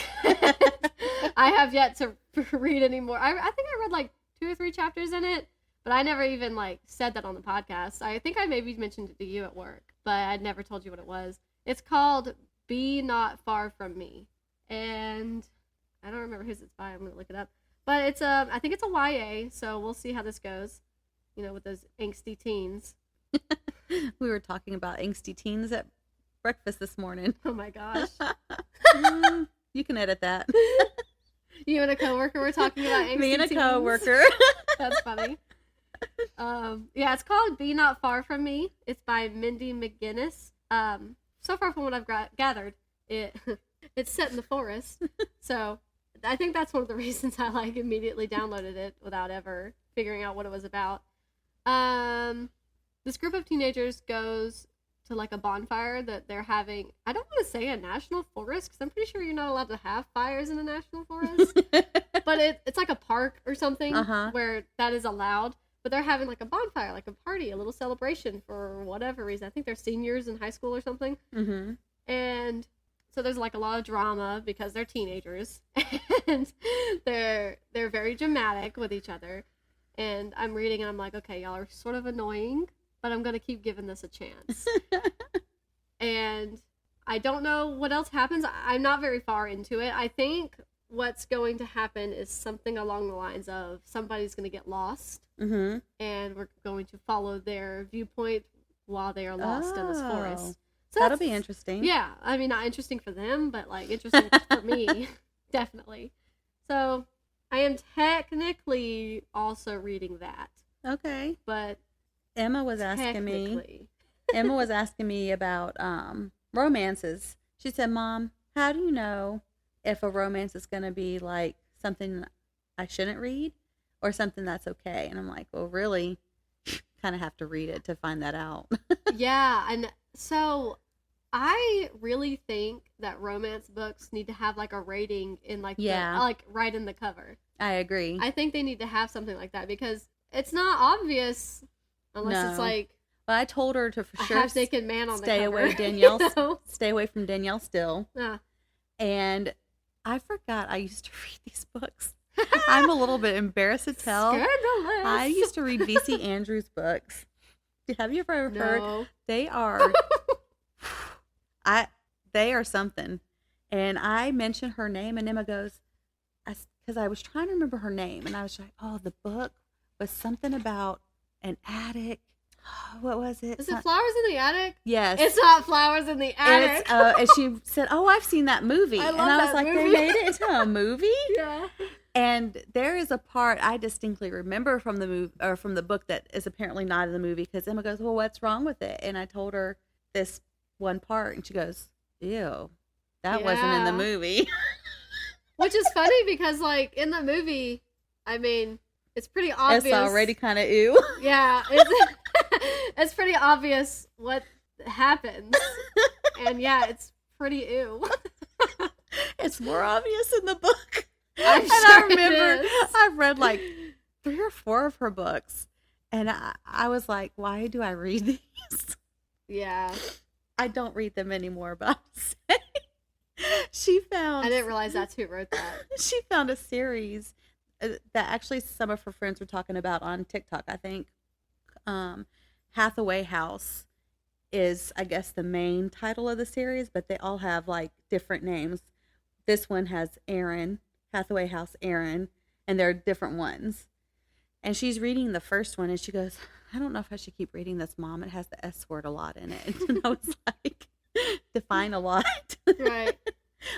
Speaker 1: I have yet to read any more. I think I read like 2 or 3 chapters in it, but I never even like said that on the podcast. I think I maybe mentioned it to you at work, but I'd never told you what it was. It's called Be Not Far From Me. And I don't remember whose it's by. I'm going to look it up. But it's I think it's a YA, so we'll see how this goes. You know, with those angsty teens.
Speaker 2: We were talking about angsty teens at breakfast this morning.
Speaker 1: Oh my gosh.
Speaker 2: You can edit that.
Speaker 1: You and a coworker were talking about angsty
Speaker 2: Me and a
Speaker 1: teens?
Speaker 2: coworker.
Speaker 1: That's funny. Yeah, it's called Be Not Far From Me. It's by Mindy McGinnis. So far from what I've gathered, it's set in the forest. So I think that's one of the reasons I like immediately downloaded it without ever figuring out what it was about. This group of teenagers goes to like a bonfire that they're having. I don't want to say a national forest because I'm pretty sure you're not allowed to have fires in a national forest. But it's like a park or something where that is allowed. But they're having like a bonfire, like a party, a little celebration for whatever reason. I think they're seniors in high school or something. And so there's like a lot of drama because they're teenagers and they're very dramatic with each other. And I'm reading and I'm like, okay, y'all are sort of annoying, but I'm going to keep giving this a chance. And I don't know what else happens. I'm not very far into it. I think what's going to happen is something along the lines of somebody's going to get lost, and we're going to follow their viewpoint while they are lost in this forest. So
Speaker 2: that'll be interesting.
Speaker 1: Yeah, I mean, not interesting for them, but like interesting for me, definitely. So I am technically also reading that,
Speaker 2: Okay.
Speaker 1: but
Speaker 2: Emma was asking me about romances. She said, "Mom, how do you know if a romance is going to be like something I shouldn't read or something that's okay?" And I'm like, "Well, really, kind of have to read it to find that out."
Speaker 1: Yeah, and so I really think that romance books need to have like a rating in like like right in the cover.
Speaker 2: I agree.
Speaker 1: I think they need to have something like that because it's not obvious unless it's like.
Speaker 2: Well, I told her to for sure
Speaker 1: half-naked man on
Speaker 2: stay
Speaker 1: the cover.
Speaker 2: away, Danielle.
Speaker 1: You know?
Speaker 2: Stay away from Danielle Still.
Speaker 1: Yeah.
Speaker 2: And I forgot I used to read these books. I'm a little bit embarrassed to tell.
Speaker 1: Scandalous.
Speaker 2: I used to read V.C. Andrews books. Have you ever heard? They are, they are something. And I mentioned her name, and Emma goes, because I was trying to remember her name, and I was like, oh, the book was something about an attic. What was it?
Speaker 1: Is it Flowers in the Attic?
Speaker 2: Yes.
Speaker 1: It's not Flowers in the Attic.
Speaker 2: And she said, "Oh, I've seen that movie."
Speaker 1: I love
Speaker 2: and I was like,
Speaker 1: movie.
Speaker 2: "They made it into a movie?"
Speaker 1: Yeah.
Speaker 2: And there is a part I distinctly remember from the movie or from the book that is apparently not in the movie because Emma goes, "Well, what's wrong with it?" And I told her this one part, and she goes, "Ew, that wasn't in the movie."
Speaker 1: Which is funny because, like, in the movie, I mean, it's pretty obvious.
Speaker 2: It's already kind of ew.
Speaker 1: Yeah, it's pretty obvious what happens, and yeah, it's pretty ew.
Speaker 2: It's more obvious in the book.
Speaker 1: I
Speaker 2: remember I've read like 3 or 4 of her books, and I was like, why do I read these?
Speaker 1: Yeah.
Speaker 2: I don't read them anymore, but I'll say I
Speaker 1: didn't realize that's who wrote that.
Speaker 2: She found a series that actually some of her friends were talking about on TikTok, I think. Hathaway House is, I guess, the main title of the series, but they all have like different names. This one has Aaron, Hathaway House Aaron, and there are different ones. And she's reading the first one, and she goes, I don't know if I should keep reading this, Mom. It has the S word a lot in it. And I was like, define a lot.
Speaker 1: Right.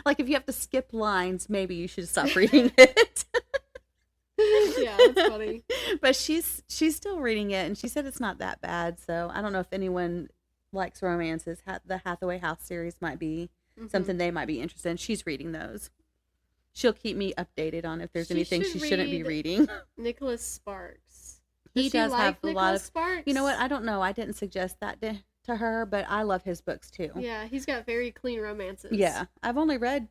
Speaker 2: Like, if you have to skip lines, maybe you should stop reading it.
Speaker 1: Yeah, that's funny.
Speaker 2: But she's still reading it, and she said it's not that bad. So I don't know if anyone likes romances. The Hathaway House series might be something they might be interested in. She's reading those. She'll keep me updated on if there's anything she shouldn't be reading.
Speaker 1: Nicholas Sparks.
Speaker 2: He does have a lot of.
Speaker 1: Sparks?
Speaker 2: You know what? I don't know. I didn't suggest that to her, but I love his books too.
Speaker 1: Yeah, he's got very clean romances.
Speaker 2: Yeah, I've only read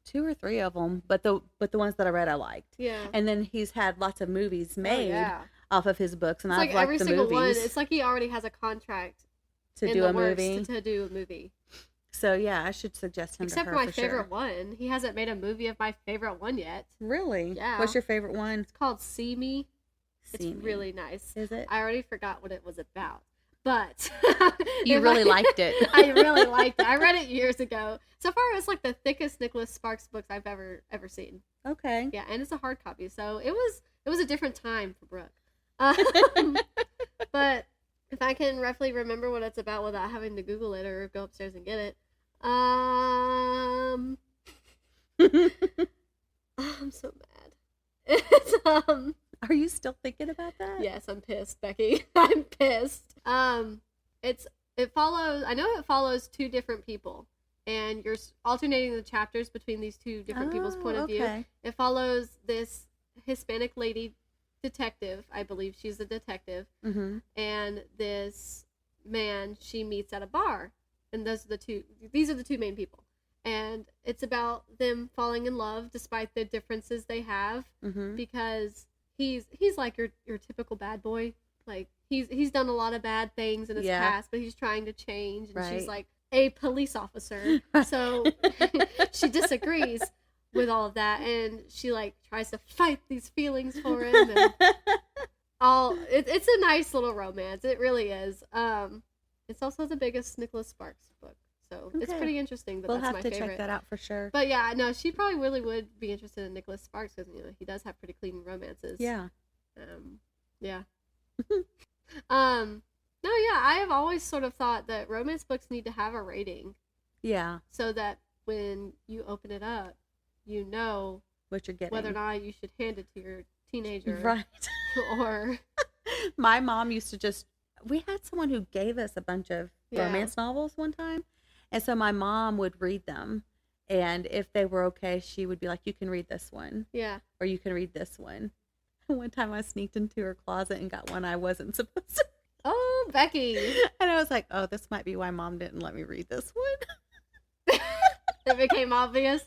Speaker 2: 2 or 3 of them, but the ones that I read I liked.
Speaker 1: Yeah.
Speaker 2: And then he's had lots of movies made off of his books, and I've liked
Speaker 1: every
Speaker 2: the
Speaker 1: single
Speaker 2: movies.
Speaker 1: one. It's like he already has a contract
Speaker 2: to do a movie.
Speaker 1: To do a movie.
Speaker 2: So yeah, I should suggest him
Speaker 1: Except
Speaker 2: to her
Speaker 1: for my
Speaker 2: for
Speaker 1: favorite
Speaker 2: sure.
Speaker 1: one. He hasn't made a movie of my favorite one yet.
Speaker 2: Really?
Speaker 1: Yeah.
Speaker 2: What's your favorite one?
Speaker 1: It's called See Me. It's really nice.
Speaker 2: Is it?
Speaker 1: I already forgot what it was about. But
Speaker 2: you really liked it.
Speaker 1: I really liked it. I read it years ago. So far, it's like the thickest Nicholas Sparks books I've ever seen.
Speaker 2: Okay.
Speaker 1: Yeah, and it's a hard copy, so it was a different time for Brooke. But if I can roughly remember what it's about without having to Google it or go upstairs and get it, I'm so mad. It's
Speaker 2: Are you still thinking about that?
Speaker 1: Yes, I'm pissed, Becky. I'm pissed. It follows 2 different people, and you're alternating the chapters between these 2 different people's point of view. It follows this Hispanic lady detective, I believe she's a detective, and this man she meets at a bar, and these are the 2 main people. And it's about them falling in love despite the differences they have, because he's like your typical bad boy. Like he's done a lot of bad things in his past, but he's trying to change, and she's like a police officer. So she disagrees with all of that, and she like tries to fight these feelings for him, and it's a nice little romance. It really is. It's also the biggest Nicholas Sparks book. So it's pretty interesting, but
Speaker 2: we'll
Speaker 1: that's my favorite.
Speaker 2: We'll have to check that out for sure.
Speaker 1: But yeah, no, she probably really would be interested in Nicholas Sparks because, he does have pretty clean romances.
Speaker 2: Yeah.
Speaker 1: Yeah. No, No, yeah, I have always sort of thought that romance books need to have a rating.
Speaker 2: Yeah.
Speaker 1: So that when you open it up, you know
Speaker 2: what you're getting.
Speaker 1: Whether or not you should hand it to your teenager.
Speaker 2: Right.
Speaker 1: Or...
Speaker 2: My mom used to we had someone who gave us a bunch of romance novels one time. And so my mom would read them. And if they were okay, she would be like, you can read this one.
Speaker 1: Yeah.
Speaker 2: Or you can read this one. One time I sneaked into her closet and got one I wasn't supposed to.
Speaker 1: Oh, Becky.
Speaker 2: And I was like, oh, this might be why mom didn't let me read this one.
Speaker 1: It became obvious.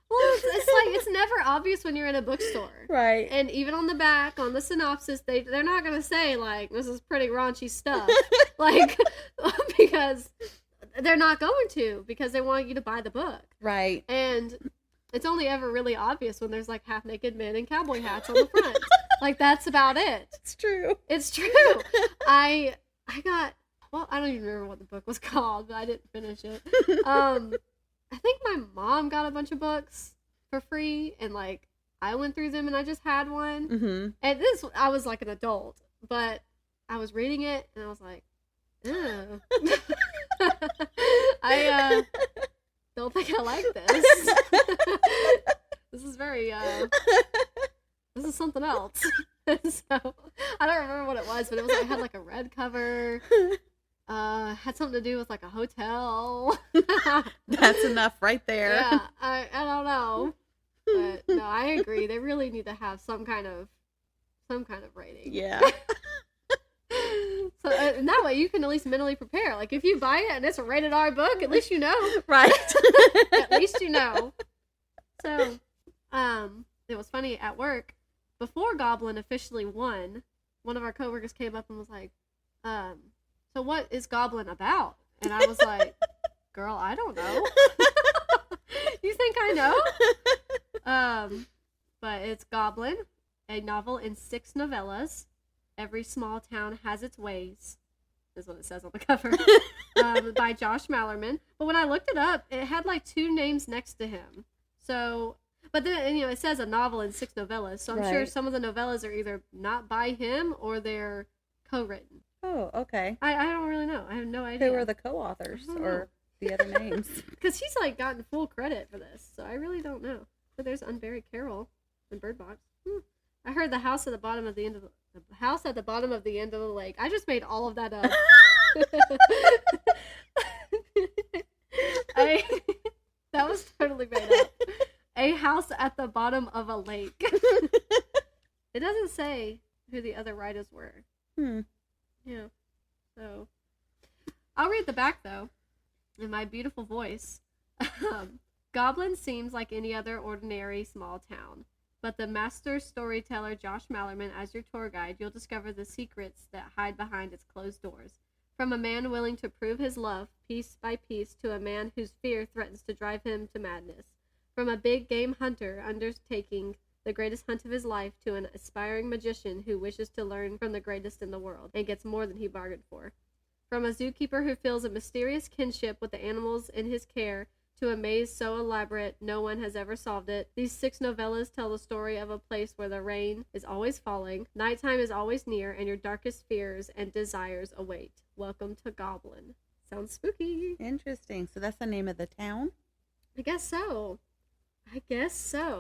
Speaker 1: Well, it's like, it's never obvious when you're in a bookstore.
Speaker 2: Right.
Speaker 1: And even on the back, on the synopsis, they're not going to say, like, this is pretty raunchy stuff. Like, because they're not going to, because they want you to buy the book.
Speaker 2: Right.
Speaker 1: And it's only ever really obvious when there's, like, half-naked men in cowboy hats on the front. Like, that's about it.
Speaker 2: It's true.
Speaker 1: It's true. I got, well, I don't even remember what the book was called, but I didn't finish it. I think my mom got a bunch of books for free, and, like, I went through them, and I just had one.
Speaker 2: Mm-hmm.
Speaker 1: And I was, like, an adult, but I was reading it, and I was like, ew. I don't think I like this. This is very, this is something else. So, I don't remember what it was, but it had, like, a red cover. Had something to do with, like, a hotel.
Speaker 2: That's enough right there.
Speaker 1: Yeah, I don't know. But, no, I agree. They really need to have some kind of rating.
Speaker 2: Yeah.
Speaker 1: So, and that way you can at least mentally prepare. Like, if you buy it and it's a rated R book, at least you know.
Speaker 2: Right.
Speaker 1: At least you know. So, it was funny at work. Before Goblin officially won, one of our coworkers came up and was like, so what is Goblin about? And I was like, girl, I don't know. You think I know? But it's Goblin, a novel in 6 novellas. Every small town has its ways, is what it says on the cover. By Josh Malerman. But when I looked it up, it had like 2 names next to him. So, but then, you know, it says a novel in 6 novellas. So I'm sure some of the novellas are either not by him or they're co-written.
Speaker 2: Oh, okay.
Speaker 1: I don't really know. I have no idea.
Speaker 2: Who are the co-authors or the other names?
Speaker 1: Because he's like gotten full credit for this, so I really don't know. But there's Unburied Carol and Bird Box. I heard the house at the bottom of the end of the house at the bottom of the end of the lake. I just made all of that up. That was totally made up. A house at the bottom of a lake. It doesn't say who the other writers were. Yeah. So, I'll read the back, though, in my beautiful voice. Goblin seems like any other ordinary small town, but the master storyteller Josh Malerman as your tour guide, you'll discover the secrets that hide behind its closed doors. From a man willing to prove his love, piece by piece, to a man whose fear threatens to drive him to madness. From a big game hunter undertaking the greatest hunt of his life, to an aspiring magician who wishes to learn from the greatest in the world and gets more than he bargained for. From a zookeeper who feels a mysterious kinship with the animals in his care, to a maze so elaborate no one has ever solved it, these 6 novellas tell the story of a place where the rain is always falling, nighttime is always near, and your darkest fears and desires await. Welcome to Goblin. Sounds spooky.
Speaker 2: Interesting. So that's the name of the town?
Speaker 1: I guess so.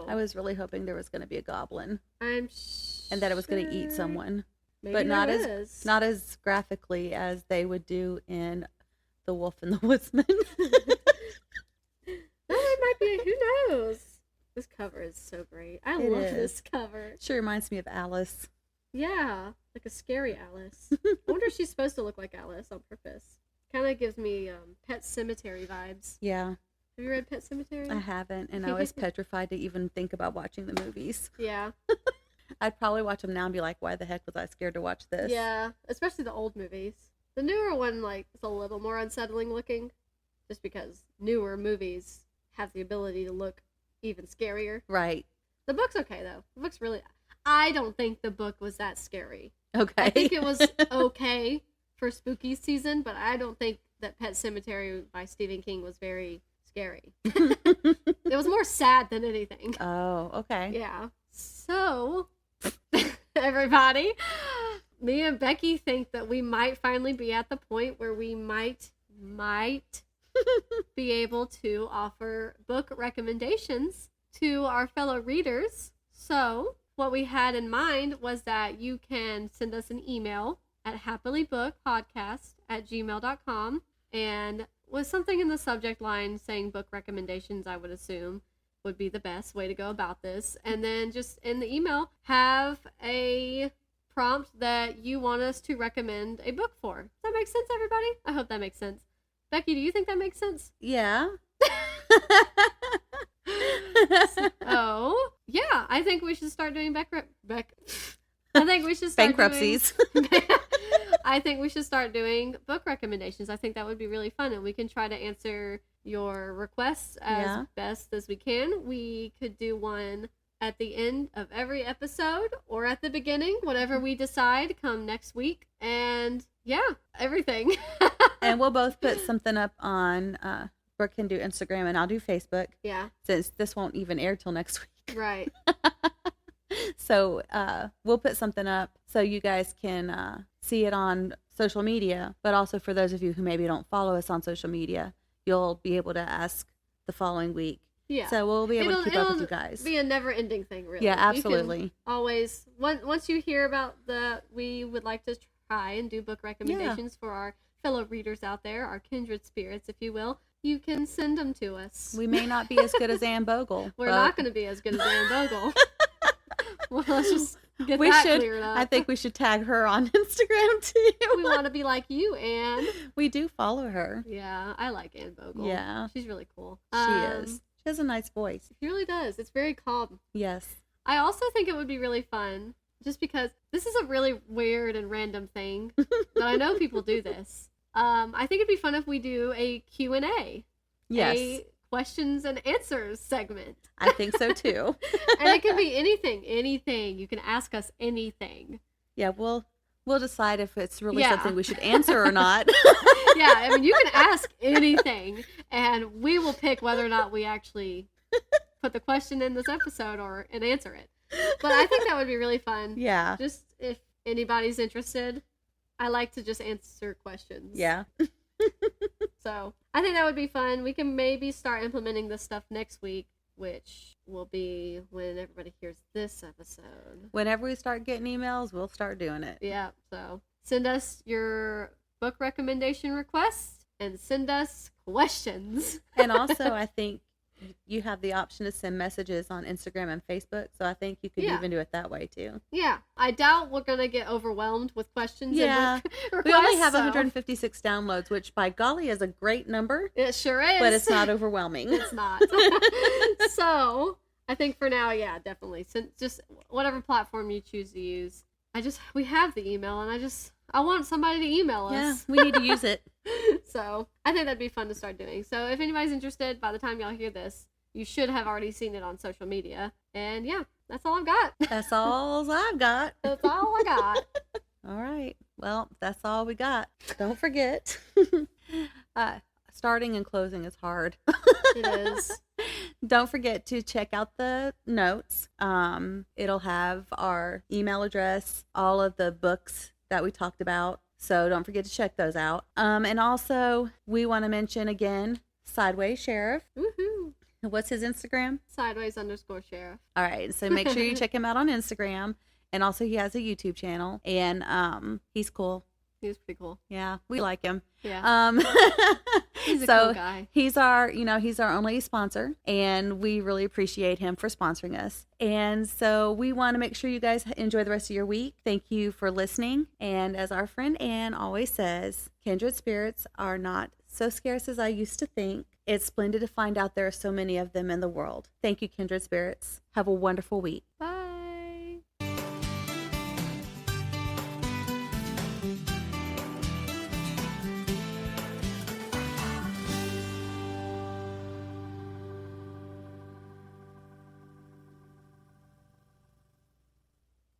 Speaker 2: I was really hoping there was going to be a goblin.
Speaker 1: And
Speaker 2: that it was going to eat someone.
Speaker 1: Maybe
Speaker 2: but not
Speaker 1: is.
Speaker 2: not as graphically as they would do in The Wolf and the Woodsman.
Speaker 1: It might be. Who knows? This cover is so great. I love this cover.
Speaker 2: Sure reminds me of Alice.
Speaker 1: Yeah, like a scary Alice. I wonder if she's supposed to look like Alice on purpose. Kind of gives me Pet Sematary vibes.
Speaker 2: Yeah.
Speaker 1: Have you read Pet Sematary?
Speaker 2: I haven't, and I was petrified to even think about watching the movies.
Speaker 1: Yeah.
Speaker 2: I'd probably watch them now and be like, why the heck was I scared to watch this?
Speaker 1: Yeah, especially the old movies. The newer one, like, is a little more unsettling looking, just because newer movies have the ability to look even scarier.
Speaker 2: Right.
Speaker 1: The book's okay, though. The book's really... I don't think the book was that scary.
Speaker 2: Okay.
Speaker 1: I think it was okay for spooky season, but I don't think that Pet Sematary by Stephen King was very scary. It was more sad than anything.
Speaker 2: Oh, okay.
Speaker 1: Yeah. So, everybody, me and Becky think that we might finally be at the point where we might be able to offer book recommendations to our fellow readers. So what we had in mind was that you can send us an email at happilybookpodcast@gmail.com, and with something in the subject line saying book recommendations, I would assume would be the best way to go about this. And then just in the email, have a prompt that you want us to recommend a book for. Does that make sense, everybody? I hope that makes sense. Becky, do you think that makes sense?
Speaker 2: Yeah.
Speaker 1: So, yeah, I think we should start doing I think we should start
Speaker 2: bankruptcies.
Speaker 1: I think we should start doing book recommendations. I think that would be really fun, and we can try to answer your requests as best as we can. We could do one at the end of every episode or at the beginning, whatever we decide come next week. And yeah, everything.
Speaker 2: And we'll both put something up on, Brooke can do Instagram and I'll do Facebook.
Speaker 1: Yeah.
Speaker 2: Since this won't even air till next week.
Speaker 1: Right.
Speaker 2: So we'll put something up so you guys can see it on social media. But also for those of you who maybe don't follow us on social media, you'll be able to ask the following week. Yeah. So we'll be able to keep up with you guys.
Speaker 1: It'll be a never-ending thing, really.
Speaker 2: Yeah, absolutely.
Speaker 1: You can always, once you hear about we would like to try and do book recommendations for our fellow readers out there, our kindred spirits, if you will, you can send them to us.
Speaker 2: We may not be as good as Anne Bogle.
Speaker 1: We're not going to be as good as Anne Bogle. Well, let's just get cleared up.
Speaker 2: I think we should tag her on Instagram too.
Speaker 1: We want to be like you, Anne.
Speaker 2: We do follow her.
Speaker 1: Yeah, I like Anne Bogle.
Speaker 2: Yeah.
Speaker 1: She's really cool.
Speaker 2: She is. She has a nice voice.
Speaker 1: She really does. It's very calm.
Speaker 2: Yes.
Speaker 1: I also think it would be really fun, just because this is a really weird and random thing, but I know people do this. I think it'd be fun if we do a Q&A.
Speaker 2: Yes.
Speaker 1: A questions and answers segment.
Speaker 2: I think so too.
Speaker 1: And it can be anything. You can ask us anything.
Speaker 2: Yeah, we'll decide if it's really something we should answer or not.
Speaker 1: Yeah, I mean, you can ask anything, and we will pick whether or not we actually put the question in this episode and answer it. But I think that would be really fun.
Speaker 2: Yeah.
Speaker 1: Just if anybody's interested, I like to just answer questions.
Speaker 2: Yeah.
Speaker 1: So I think that would be fun. We can maybe start implementing this stuff next week, which will be when everybody hears this episode.
Speaker 2: Whenever we start getting emails, we'll start doing it.
Speaker 1: Yeah. So send us your book recommendation requests and send us questions.
Speaker 2: And also, I think you have the option to send messages on Instagram and Facebook, so I think you could even do it that way too.
Speaker 1: Yeah, I doubt we're gonna get overwhelmed with questions.
Speaker 2: Yeah,
Speaker 1: and
Speaker 2: we only have 156 downloads, which by golly is a great number.
Speaker 1: It sure is,
Speaker 2: but it's not overwhelming.
Speaker 1: It's not. So I think for now, yeah, definitely. Since just whatever platform you choose to use, we have the email, and I want somebody to email us.
Speaker 2: Yeah, we need to use it.
Speaker 1: So I think that'd be fun to start doing. So if anybody's interested, by the time y'all hear this, you should have already seen it on social media. And yeah, that's all I've got.
Speaker 2: That's all I've got.
Speaker 1: That's all I got.
Speaker 2: All right. Well, that's all we got. Don't forget. Starting and closing is hard.
Speaker 1: It is.
Speaker 2: Don't forget to check out the notes. It'll have our email address, all of the books that we talked about. So don't forget to check those out. And also, we want to mention again, Sideways Sheriff.
Speaker 1: Woohoo.
Speaker 2: What's his Instagram?
Speaker 1: Sideways_sheriff.
Speaker 2: All right. So make sure you check him out on Instagram. And also, he has a YouTube channel. And he's cool.
Speaker 1: He's pretty cool.
Speaker 2: Yeah, we like him.
Speaker 1: Yeah. He's a cool guy.
Speaker 2: He's our only sponsor, and we really appreciate him for sponsoring us. And so we want to make sure you guys enjoy the rest of your week. Thank you for listening. And as our friend Anne always says, kindred spirits are not so scarce as I used to think. It's splendid to find out there are so many of them in the world. Thank you, kindred spirits. Have a wonderful week.
Speaker 1: Bye.